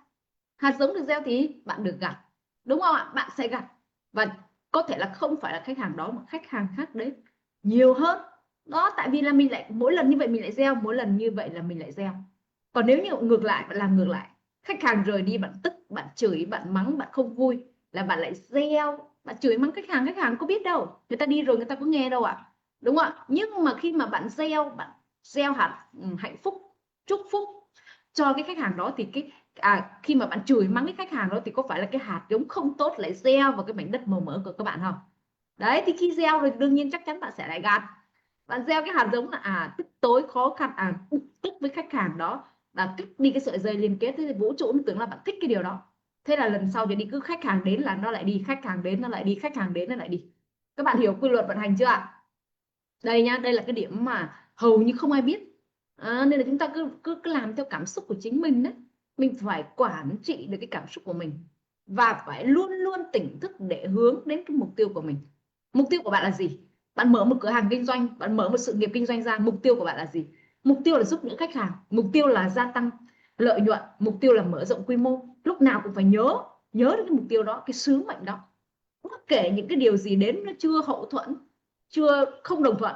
hạt giống được gieo thì bạn được gặt, đúng không ạ? Bạn sẽ gặt, và có thể là không phải là khách hàng đó mà khách hàng khác đến nhiều hơn đó, tại vì là mình lại mỗi lần như vậy mình lại gieo, mỗi lần như vậy là mình lại gieo. Còn nếu như ngược lại, bạn làm ngược lại, khách hàng rời đi, bạn tức, bạn chửi, bạn mắng, bạn không vui, là bạn lại gieo, bạn chửi mắng khách hàng có biết đâu, người ta đi rồi người ta có nghe đâu ạ, đúng không ạ? Nhưng mà khi mà bạn gieo hạt hạnh phúc, chúc phúc cho cái khách hàng đó, thì khi mà bạn chửi mắng cái khách hàng đó thì có phải là cái hạt giống không tốt lại gieo vào cái mảnh đất màu mỡ của các bạn không? Đấy, thì khi gieo rồi đương nhiên chắc chắn bạn sẽ lại gặt. Bạn gieo cái hạt giống là tức tối khó khăn, tức với khách hàng đó, là cắt đi cái sợi dây liên kết. Thế thì vũ trụ nó tưởng là bạn thích cái điều đó, thế là lần sau thì đi, cứ khách hàng đến là nó lại đi, khách hàng đến nó lại đi, khách hàng đến nó lại đi. Các bạn hiểu quy luật vận hành chưa ạ? Đây nhá, đây là cái điểm mà hầu như không ai biết. Nên là chúng ta cứ làm theo cảm xúc của chính mình đấy. Mình phải quản trị được cái cảm xúc của mình, và phải luôn luôn tỉnh thức để hướng đến cái mục tiêu của mình. Mục tiêu của bạn là gì? Bạn mở một cửa hàng kinh doanh, bạn mở một sự nghiệp kinh doanh ra, mục tiêu của bạn là gì? Mục tiêu là giúp đỡ khách hàng, mục tiêu là gia tăng lợi nhuận, mục tiêu là mở rộng quy mô. Lúc nào cũng phải nhớ được cái mục tiêu đó, cái sứ mệnh đó. kể những cái điều gì đến nó chưa hậu thuẫn, chưa không đồng thuận,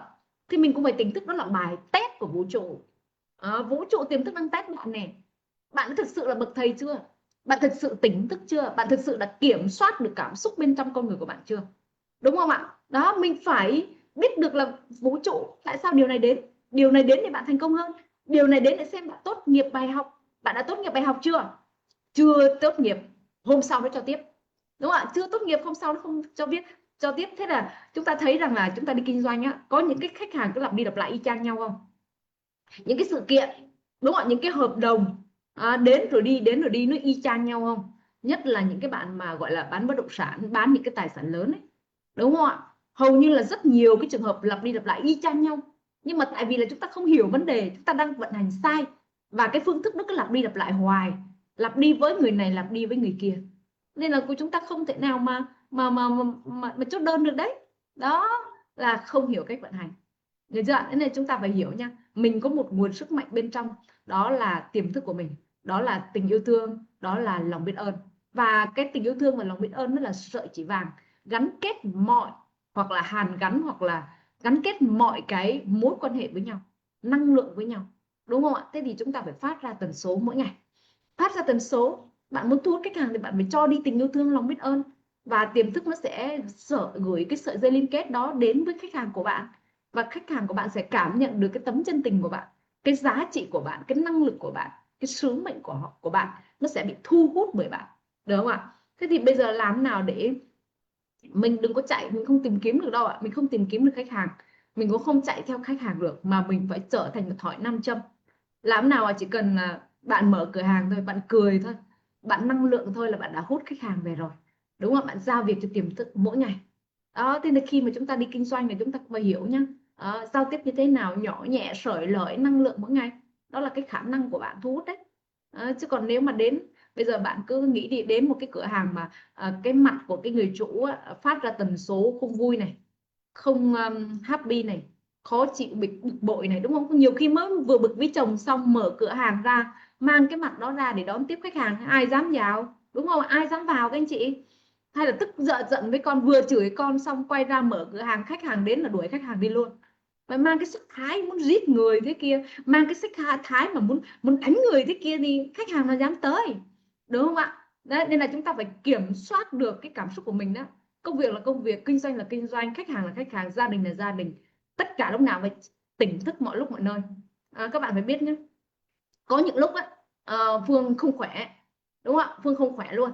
thì mình cũng phải tỉnh thức. Đó là bài test của vũ trụ. Vũ trụ tiềm thức đang test bạn này. Bạn đã thực sự là bậc thầy chưa? Bạn thực sự tỉnh thức chưa? Bạn thực sự đã kiểm soát được cảm xúc bên trong con người của bạn chưa? Đúng không ạ? Đó, mình phải biết được là vũ trụ tại sao điều này đến. Điều này đến để bạn thành công hơn. Điều này đến để xem bạn tốt nghiệp bài học. Bạn đã tốt nghiệp bài học chưa? Chưa tốt nghiệp, hôm sau nó cho tiếp. Đúng không ạ? Chưa tốt nghiệp hôm sau nó không cho biết, cho tiếp. Thế là chúng ta thấy rằng là chúng ta đi kinh doanh á, có những cái khách hàng cứ lặp đi lặp lại y chang nhau không? Những cái sự kiện, đúng không ạ? Những cái hợp đồng đến rồi đi, đến rồi đi, nó y chang nhau không? Nhất là những cái bạn mà gọi là bán bất động sản, bán những cái tài sản lớn ấy, đúng không ạ? Hầu như là rất nhiều cái trường hợp lặp đi lặp lại y chang nhau. Nhưng mà tại vì là chúng ta không hiểu vấn đề, chúng ta đang vận hành sai, và cái phương thức nó cứ lặp đi lặp lại hoài, lặp đi với người này, lặp đi với người kia, nên là của chúng ta không thể nào mà chốt đơn được đấy. Đó là không hiểu cách vận hành, được chưa? Nên là chúng ta phải hiểu nha, mình có một nguồn sức mạnh bên trong, đó là tiềm thức của mình, đó là tình yêu thương, đó là lòng biết ơn. Và cái tình yêu thương và lòng biết ơn nó là sợi chỉ vàng gắn kết mọi, hoặc là hàn gắn, hoặc là gắn kết mọi cái mối quan hệ với nhau, năng lượng với nhau, đúng không ạ? Thế thì chúng ta phải phát ra tần số mỗi ngày, phát ra tần số. Bạn muốn thu hút khách hàng thì bạn phải cho đi tình yêu thương, lòng biết ơn, và tiềm thức nó sẽ gửi cái sợi dây liên kết đó đến với khách hàng của bạn, và khách hàng của bạn sẽ cảm nhận được cái tấm chân tình của bạn, cái giá trị của bạn, cái năng lực của bạn, cái sứ mệnh của bạn, nó sẽ bị thu hút bởi bạn, được không ạ? Thế thì bây giờ làm nào để mình đừng có chạy, mình không tìm kiếm được đâu ạ, mình không tìm kiếm được khách hàng, mình cũng không chạy theo khách hàng được, mà mình phải trở thành một thỏi nam châm. Làm nào chỉ cần là bạn mở cửa hàng thôi, bạn cười thôi, bạn năng lượng thôi là bạn đã hút khách hàng về rồi, đúng không? Bạn giao việc cho tiềm thức mỗi ngày. Đó, thế nên khi mà chúng ta đi kinh doanh thì chúng ta phải hiểu nhá, giao tiếp như thế nào, nhỏ nhẹ, sởi lời, năng lượng mỗi ngày, đó là cái khả năng của bạn thu hút đấy. Chứ còn nếu mà đến bây giờ bạn cứ nghĩ đi, đến một cái cửa hàng mà cái mặt của cái người chủ phát ra tần số không vui này, không happy này, khó chịu, bực bội này, đúng không? Nhiều khi mới vừa bực với chồng xong mở cửa hàng ra, mang cái mặt đó ra để đón tiếp khách hàng, ai dám vào, đúng không? Ai dám vào các anh chị? Hay là tức giận với con, vừa chửi con xong quay ra mở cửa hàng, khách hàng đến là đuổi khách hàng đi luôn. Mà mang cái sắc thái muốn giết người thế kia, mang cái sắc thái mà muốn muốn đánh người thế kia, thì khách hàng nào dám tới, đúng không ạ? Đấy, nên là chúng ta phải kiểm soát được cái cảm xúc của mình đó. Công việc là công việc, kinh doanh là kinh doanh, khách hàng là khách hàng, gia đình là gia đình, tất cả lúc nào phải tỉnh thức mọi lúc mọi nơi. Các bạn phải biết nhé, có những lúc á, Phương không khỏe, đúng không ạ? Phương không khỏe luôn,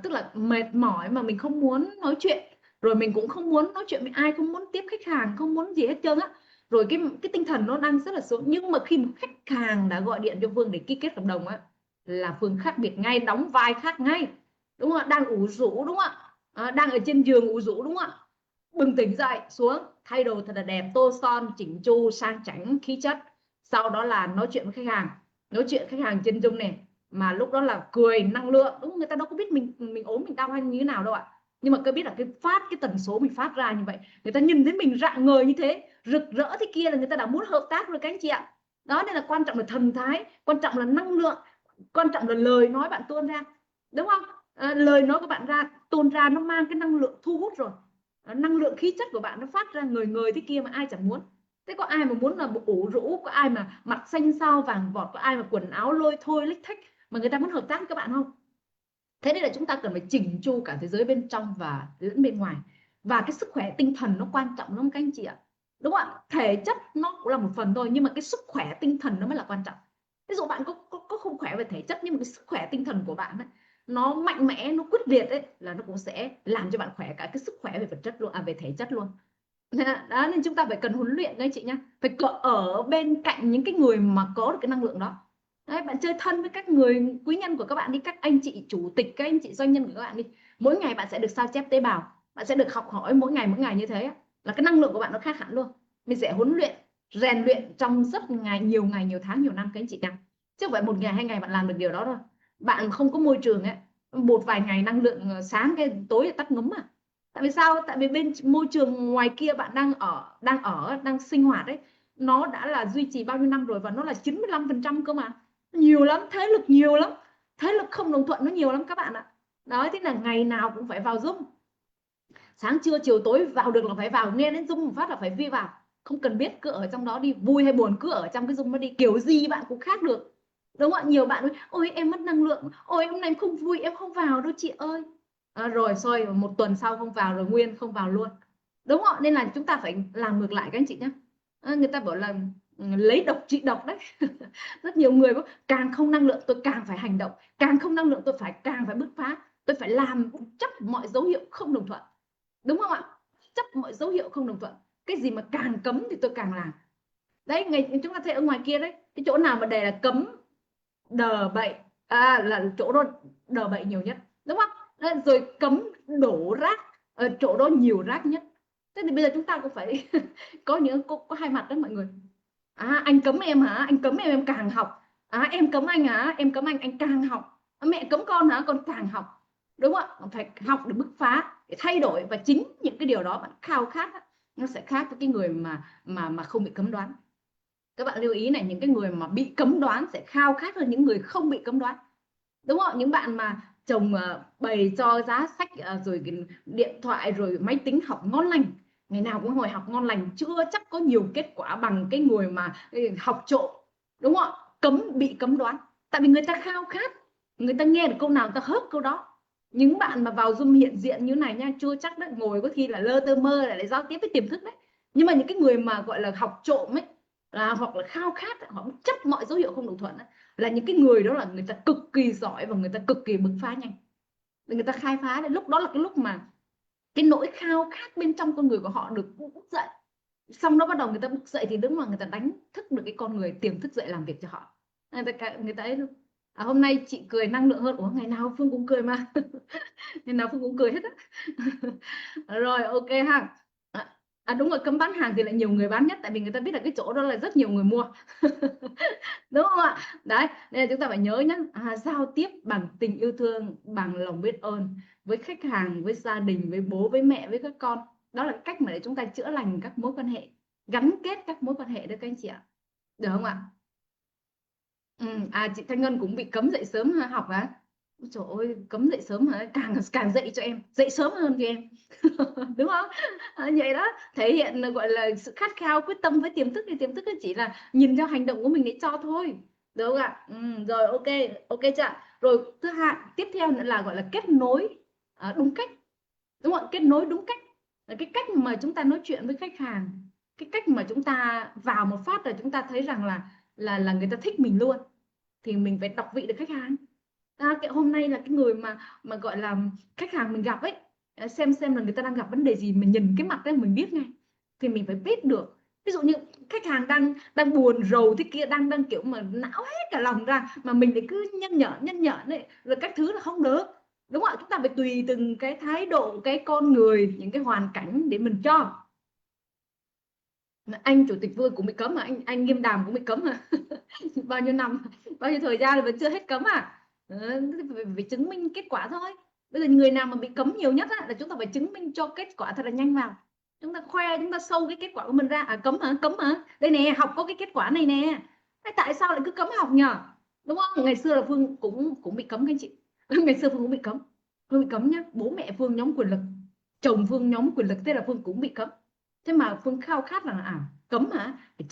tức là mệt mỏi mà mình không muốn nói chuyện, rồi mình cũng không muốn nói chuyện với ai, không muốn tiếp khách hàng, không muốn gì hết trơn á, rồi cái tinh thần nó đang rất là xuống. Nhưng mà khi mà khách hàng đã gọi điện cho Phương để ký kết hợp đồng á, là Phương khác biệt ngay, đóng vai khác ngay, đúng không ạ? Đang ủ rũ, đúng không ạ? Đang ở trên giường ủ rũ, đúng không ạ? Bừng tỉnh dậy, xuống thay đồ thật là đẹp, tô son chỉnh chu sang chảnh khí chất, sau đó là nói chuyện với khách hàng, nói chuyện khách hàng chân dung này, mà lúc đó là cười năng lượng, đúng, người ta đâu có biết mình ốm, mình đau hay như thế nào đâu ạ. Nhưng mà cứ biết là cái tần số mình phát ra như vậy, người ta nhìn thấy mình rạng ngời như thế, rực rỡ thế kia, là người ta đã muốn hợp tác rồi các anh chị ạ. Đó, nên là quan trọng là thần thái, quan trọng là năng lượng, quan trọng là lời nói bạn tuôn ra, đúng không? Lời nói của bạn tuôn ra nó mang cái năng lượng thu hút rồi. Năng lượng khí chất của bạn nó phát ra ngời ngời thế kia mà ai chẳng muốn. Thế có ai mà muốn là ủ rũ, có ai mà mặt xanh xao vàng vọt, có ai mà quần áo lôi thôi lích thách mà người ta muốn hợp tác với các bạn không? Thế nên là chúng ta cần phải chỉnh chu cả thế giới bên trong và lẫn bên ngoài. Và cái sức khỏe tinh thần nó quan trọng lắm các anh chị ạ, đúng không ạ? Thể chất nó cũng là một phần thôi, nhưng mà cái sức khỏe tinh thần nó mới là quan trọng. Ví dụ bạn có không khỏe về thể chất, nhưng mà cái sức khỏe tinh thần của bạn ấy, nó mạnh mẽ, nó quyết liệt ấy, là nó cũng sẽ làm cho bạn khỏe cả cái sức khỏe về vật chất luôn, về thể chất luôn. Đó, nên chúng ta phải cần huấn luyện các anh chị nhá, phải ở bên cạnh những cái người mà có được cái năng lượng đó. Đấy, bạn chơi thân với các người quý nhân của các bạn đi, các anh chị chủ tịch, các anh chị doanh nhân của các bạn đi, mỗi ngày bạn sẽ được sao chép tế bào, bạn sẽ được học hỏi mỗi ngày như thế, là cái năng lượng của bạn nó khác hẳn luôn. Mình sẽ huấn luyện, rèn luyện trong rất nhiều tháng, nhiều năm các anh chị nha, chứ không phải một ngày hai ngày bạn làm được điều đó đâu. Bạn không có môi trường ấy, một vài ngày năng lượng sáng cái tối tắt ngấm à. Tại vì sao? Tại vì bên môi trường ngoài kia bạn đang sinh hoạt ấy, nó đã là duy trì bao nhiêu năm rồi, và nó là 95% cơ mà, nhiều lắm, thế lực nhiều lắm, thế lực không đồng thuận nó nhiều lắm các bạn ạ. Đó, thế là ngày nào cũng phải vào Zoom, sáng trưa chiều tối vào được là phải vào, nghe đến Zoom một phát là phải vi vào, không cần biết, cứ ở trong đó đi, vui hay buồn cứ ở trong cái Zoom đó đi, kiểu gì bạn cũng khác được, đúng không ạ? Nhiều bạn ơi, ôi em mất năng lượng, ôi hôm nay em không vui em không vào đâu chị ơi, rồi xôi một tuần sau không vào rồi nguyên không vào luôn, đúng không? Nên là chúng ta phải làm ngược lại các anh chị nhé. Người ta bảo là lấy độc trị độc đấy. Rất nhiều người có càng không năng lượng tôi càng phải hành động, càng không năng lượng tôi càng phải bứt phá, tôi phải làm chấp mọi dấu hiệu không đồng thuận, đúng không ạ? Chấp mọi dấu hiệu không đồng thuận, cái gì mà càng cấm thì tôi càng làm. Đấy, ngày chúng ta thấy ở ngoài kia đấy, cái chỗ nào mà đề là cấm đờ bậy, là chỗ đó đờ bậy nhiều nhất, đúng không? Đấy, rồi cấm đổ rác, ở chỗ đó nhiều rác nhất. Thế thì bây giờ chúng ta cũng phải có những có hai mặt đó mọi người. Anh cấm em hả? Anh cấm em càng học. Em cấm anh hả? Em cấm anh càng học. Mẹ cấm con hả? Con càng học. Đúng không ạ? Phải học để bứt phá, để thay đổi, và chính những cái điều đó bạn khao khát nó sẽ khác với cái người mà không bị cấm đoán. Các bạn lưu ý này, những cái người mà bị cấm đoán sẽ khao khát hơn những người không bị cấm đoán, đúng không? Những bạn mà chồng bày cho giá sách, rồi điện thoại rồi máy tính học ngon lành, ngày nào cũng ngồi học ngon lành, chưa chắc có nhiều kết quả bằng cái người mà học trộm, đúng không? Bị cấm đoán, tại vì người ta khao khát, người ta nghe được câu nào người ta hớp câu đó. Những bạn mà vào Zoom hiện diện như này nha, chưa chắc đấy, ngồi có khi là lơ tơ mơ lại giao tiếp với tiềm thức đấy. Nhưng mà những cái người mà gọi là học trộm ấy, hoặc là khao khát, họ chấp mọi dấu hiệu không đồng thuận ấy, là những cái người đó là người ta cực kỳ giỏi và người ta cực kỳ bứt phá nhanh, người ta khai phá đấy. Lúc đó là cái lúc mà cái nỗi khao khát bên trong con người của họ được bứt dậy, xong đó bắt đầu người ta bứt dậy thì đúng là người ta đánh thức được cái con người tiềm thức dậy làm việc cho họ. Người ta ấy, hôm nay chị cười năng lượng hơn. Ủa, ngày nào Phương cũng cười mà. Ngày nào Phương cũng cười hết á. Rồi ok ha. Đúng rồi, cấm bán hàng thì lại nhiều người bán nhất, tại vì người ta biết là cái chỗ đó là rất nhiều người mua. Đúng không ạ? Đấy, nên là chúng ta phải nhớ nhé, giao tiếp bằng tình yêu thương, bằng lòng biết ơn với khách hàng, với gia đình, với bố, với mẹ, với các con. Đó là cách mà để chúng ta chữa lành các mối quan hệ, gắn kết các mối quan hệ đấy các anh chị ạ. Được không ạ? Chị Thanh Ngân cũng bị cấm dậy sớm học hả? Ôi trời ơi, cấm dậy sớm hả? Càng càng dậy cho em, dậy sớm hơn cho em. Đúng không? Vậy đó, thể hiện là gọi là sự khát khao, quyết tâm với tiềm thức, thì tiềm thức chỉ là nhìn theo hành động của mình để cho thôi, được không ạ? Rồi ok, ok chưa? Rồi thứ hai, tiếp theo nữa là gọi là kết nối đúng cách, đúng không? Kết nối đúng cách là cái cách mà chúng ta nói chuyện với khách hàng, cái cách mà chúng ta vào một phát là chúng ta thấy rằng là người ta thích mình luôn, thì mình phải đọc vị được khách hàng. Cái hôm nay là cái người mà gọi là khách hàng mình gặp ấy, xem là người ta đang gặp vấn đề gì, mình nhìn cái mặt đấy mình biết ngay, thì mình phải biết được. Ví dụ như khách hàng đang buồn rầu thế kia, đang kiểu mà não hết cả lòng ra, mà mình lại cứ nhân nhở đấy rồi các thứ là không được, đúng không ạ? Chúng ta phải tùy từng cái thái độ, cái con người, những cái hoàn cảnh để mình cho. Anh chủ tịch Vương cũng bị cấm mà, anh Nghiêm Đàm cũng bị cấm mà. Bao nhiêu năm, bao nhiêu thời gian rồi vẫn chưa hết cấm à? Phải chứng minh kết quả thôi. Bây giờ người nào mà bị cấm nhiều nhất là chúng ta phải chứng minh cho kết quả thật là nhanh vào, chúng ta khoe, chúng ta show cái kết quả của mình ra. Cấm hả? Cấm hả? Đây nè, học có cái kết quả này nè. Tại sao lại cứ cấm học nhờ? Đúng không? Ngày xưa là Phương cũng bị cấm các anh chị. Ngày xưa Phương cũng bị cấm. Phương bị cấm nhá, bố mẹ Phương nhóm quyền lực, chồng Phương nhóm quyền lực, thế là Phương cũng bị cấm. Thế mà Phương khao khát là cấm hả? Phải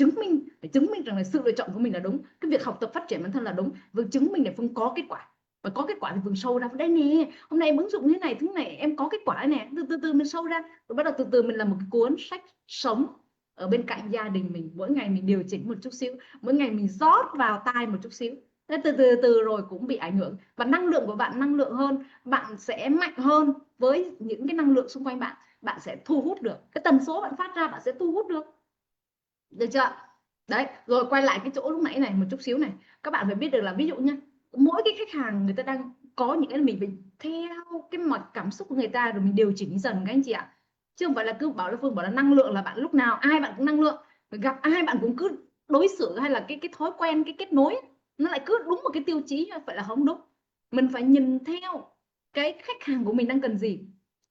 chứng minh rằng là sự lựa chọn của mình là đúng, cái việc học tập phát triển bản thân là đúng, Phương chứng minh để Phương có kết quả, và có kết quả thì Phương show ra đây nè, hôm nay em ứng dụng thế này em có kết quả nè, từ từ mình show ra, rồi bắt đầu từ từ mình làm một cái cuốn sách sống ở bên cạnh gia đình mình, mỗi ngày mình điều chỉnh một chút xíu, mỗi ngày mình rót vào tai một chút xíu. Thế từ từ rồi cũng bị ảnh hưởng, và năng lượng của bạn năng lượng hơn, bạn sẽ mạnh hơn với những cái năng lượng xung quanh bạn, bạn sẽ thu hút được cái tần số bạn phát ra, bạn sẽ thu hút được chưa? Đấy, rồi quay lại cái chỗ lúc nãy này một chút xíu này, các bạn phải biết được là ví dụ nhá, mỗi cái khách hàng người ta đang có những cái mình phải theo cái mặt cảm xúc của người ta rồi mình điều chỉnh dần các anh chị ạ, chứ không phải là cứ bảo là Phương bảo là năng lượng là bạn lúc nào ai bạn cũng năng lượng, gặp ai bạn cũng cứ đối xử, hay là cái thói quen, cái kết nối nó lại cứ đúng một cái tiêu chí, phải là không đúng. Mình phải nhìn theo cái khách hàng của mình đang cần gì,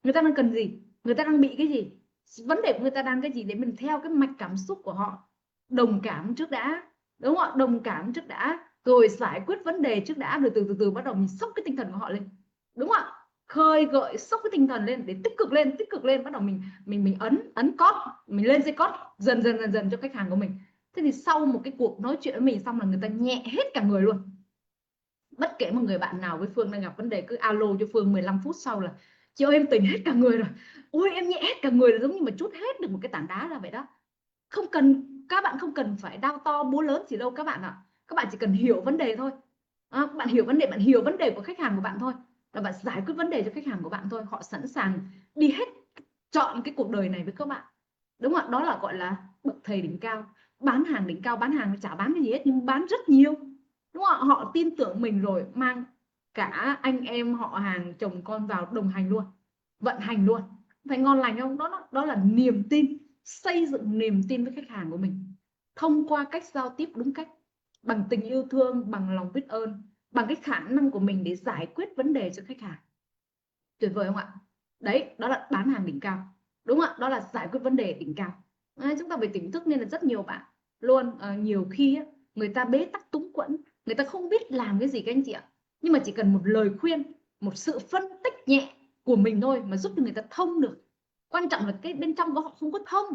người ta đang cần gì, người ta đang bị cái gì, vấn đề của người ta đang cái gì, để mình theo cái mạch cảm xúc của họ, đồng cảm trước đã, đúng không ạ? Đồng cảm trước đã, rồi giải quyết vấn đề trước đã, rồi từ từ bắt đầu mình sốc cái tinh thần của họ lên, đúng không ạ? khơi gợi sốc cái tinh thần lên để tích cực lên, bắt đầu mình ấn ấn cót, mình lên dây cót dần cho khách hàng của mình. Thế thì sau một cái cuộc nói chuyện với mình xong là người ta nhẹ hết cả người luôn. Bất kể một người bạn nào với Phương đang gặp vấn đề cứ alo cho Phương 15 phút sau là chị ơi em tỉnh hết cả người rồi, ôi em nhẹ hết cả người rồi, giống như mà trút hết được một cái tảng đá ra vậy đó. Không cần, các bạn không cần phải đao to búa lớn gì đâu các bạn ạ. Các bạn chỉ cần hiểu vấn đề thôi. Bạn hiểu vấn đề, bạn hiểu vấn đề của khách hàng của bạn thôi, là bạn giải quyết vấn đề cho khách hàng của bạn thôi, họ sẵn sàng đi hết, chọn cái cuộc đời này với các bạn. Đúng không ạ? Đó là gọi là bậc thầy đỉnh cao. Bán hàng đỉnh cao, bán hàng chả bán cái gì hết nhưng bán rất nhiều. Đúng không ạ? Họ tin tưởng mình rồi mang cả anh em họ hàng chồng con vào đồng hành luôn, vận hành luôn. Phải ngon lành không? Đó là niềm tin, xây dựng niềm tin với khách hàng của mình thông qua cách giao tiếp đúng cách, bằng tình yêu thương, bằng lòng biết ơn, bằng cái khả năng của mình để giải quyết vấn đề cho khách hàng. Tuyệt vời không ạ? Đấy, đó là bán hàng đỉnh cao. Đúng không ạ? Đó là giải quyết vấn đề đỉnh cao. Đấy, chúng ta phải tỉnh thức, nên là rất nhiều bạn luôn nhiều khi người ta bế tắc túng quẫn, người ta không biết làm cái gì các anh chị ạ. Nhưng mà chỉ cần một lời khuyên, một sự phân tích nhẹ của mình thôi mà giúp cho người ta thông được. Quan trọng là cái bên trong của họ không có thông,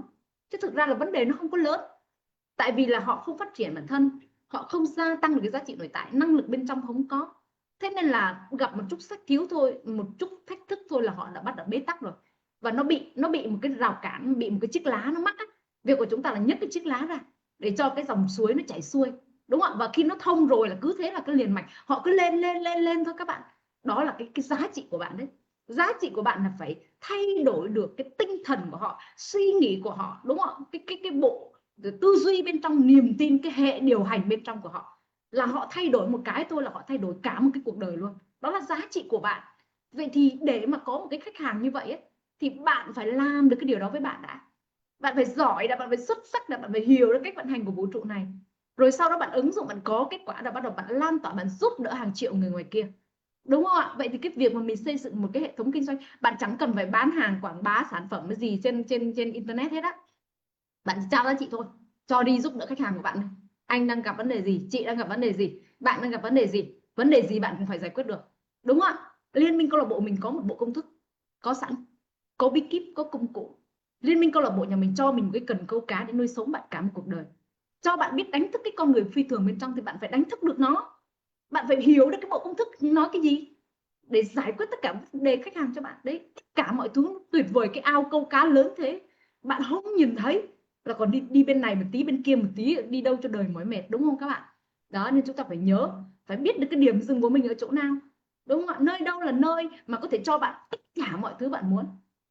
chứ thực ra là vấn đề nó không có lớn. Tại vì là họ không phát triển bản thân, họ không gia tăng được cái giá trị nội tại, năng lực bên trong không có. Thế nên là gặp một chút sách cứu thôi, một chút thách thức thôi là họ đã bắt đầu bế tắc rồi. Và nó bị một cái rào cản, bị một cái chiếc lá nó mắc á. Việc của chúng ta là nhấc cái chiếc lá ra để cho cái dòng suối nó chảy xuôi. Đúng không ạ? Và khi nó thông rồi là cứ thế là cái liền mạch, họ cứ lên lên lên lên thôi các bạn. Đó là cái giá trị của bạn đấy. Giá trị của bạn là phải thay đổi được cái tinh thần của họ, suy nghĩ của họ, đúng không ạ? Cái bộ tư duy bên trong, niềm tin, cái hệ điều hành bên trong của họ, là họ thay đổi một cái thôi là họ thay đổi cả một cái cuộc đời luôn. Đó là giá trị của bạn. Vậy thì để mà có một cái khách hàng như vậy ấy, thì bạn phải làm được cái điều đó với bạn đã. Bạn phải giỏi đã, bạn phải xuất sắc đã, bạn phải hiểu được cách vận hành của vũ trụ này. Rồi sau đó bạn ứng dụng, bạn có kết quả, là bắt đầu bạn lan tỏa, bạn giúp đỡ hàng triệu người ngoài kia. Đúng không ạ? Vậy thì cái việc mà mình xây dựng một cái hệ thống kinh doanh, bạn chẳng cần phải bán hàng, quảng bá sản phẩm cái gì trên internet hết á. Bạn chỉ trao giá trị thôi, cho đi giúp đỡ khách hàng của bạn. Anh đang gặp vấn đề gì, chị đang gặp vấn đề gì, bạn đang gặp vấn đề gì bạn cũng phải giải quyết được. Đúng không ạ? Liên minh câu lạc bộ mình có một bộ công thức có sẵn, có bí kíp, có công cụ. Liên minh câu lạc bộ nhà mình cho mình một cái cần câu cá để nuôi sống bạn cả một cuộc đời, cho bạn biết đánh thức cái con người phi thường bên trong, thì bạn phải đánh thức được nó. Bạn phải hiểu được cái bộ công thức nói cái gì để giải quyết tất cả vấn đề khách hàng cho bạn. Đấy, tất cả mọi thứ tuyệt vời, cái ao câu cá lớn thế bạn không nhìn thấy, là còn đi bên này một tí, bên kia một tí, đi đâu cho đời mỏi mệt, đúng không các bạn? Đó, nên chúng ta phải nhớ, phải biết được cái điểm dừng của mình ở chỗ nào. Đúng không ạ? Nơi đâu là nơi mà có thể cho bạn tất cả mọi thứ bạn muốn,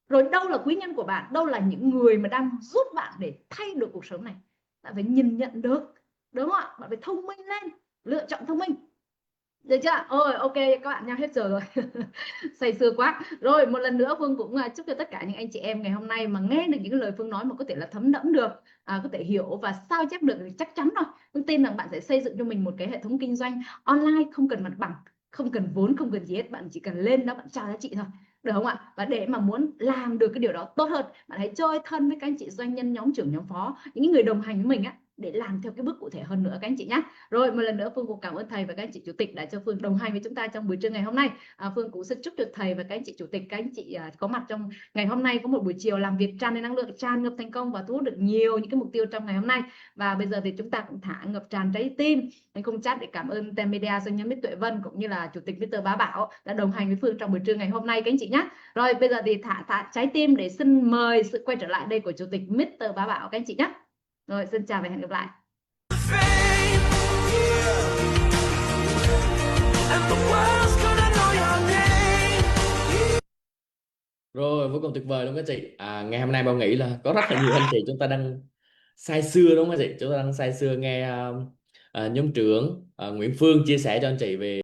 rồi đâu là quý nhân của bạn, đâu là những người mà đang giúp bạn để thay đổi cuộc sống này. Bạn phải nhìn nhận được. Đúng không ạ? Bạn phải thông minh lên, lựa chọn thông minh. Được chưa? Ôi ok các bạn nha, hết giờ rồi. Say sưa quá. Rồi một lần nữa Phương cũng chúc cho tất cả những anh chị em ngày hôm nay mà nghe được những lời Phương nói mà có thể là thấm đẫm được, có thể hiểu và sao chép được, thì chắc chắn rồi. Phương tin rằng bạn sẽ xây dựng cho mình một cái hệ thống kinh doanh online, không cần mặt bằng, không cần vốn, không cần gì hết. Bạn chỉ cần lên đó, bạn trao giá trị thôi. Được không ạ? Và để mà muốn làm được cái điều đó tốt hơn, bạn hãy chơi thân với các anh chị doanh nhân, nhóm trưởng, nhóm phó, những người đồng hành với mình á, để làm theo cái bước cụ thể hơn nữa các anh chị nhé. Rồi một lần nữa Phương cũng cảm ơn thầy và các anh chị chủ tịch đã cho Phương đồng hành với chúng ta trong buổi trưa ngày hôm nay. Phương cũng xin chúc cho thầy và các anh chị chủ tịch, các anh chị có mặt trong ngày hôm nay có một buổi chiều làm việc tràn đầy năng lượng, tràn ngập thành công và thu hút được nhiều những cái mục tiêu trong ngày hôm nay. Và bây giờ thì chúng ta cũng thả ngập tràn trái tim anh không chat để cảm ơn Tem Media, doanh nhân Mít Tuệ Vân cũng như là chủ tịch Mr. Bá Bảo đã đồng hành với Phương trong buổi trưa ngày hôm nay các anh chị nhé. Rồi bây giờ thì thả trái tim để xin mời sự quay trở lại đây của chủ tịch Mr. Bá Bảo các anh chị nhé. Rồi xin chào và hẹn gặp lại. Rồi vô cùng tuyệt vời luôn các chị. Ngày hôm nay Bảo nghĩ là có rất là nhiều anh chị chúng ta đang say sưa, đúng không các chị? Chúng ta đang say sưa nghe nhóm trưởng Nguyễn Phương chia sẻ cho anh chị về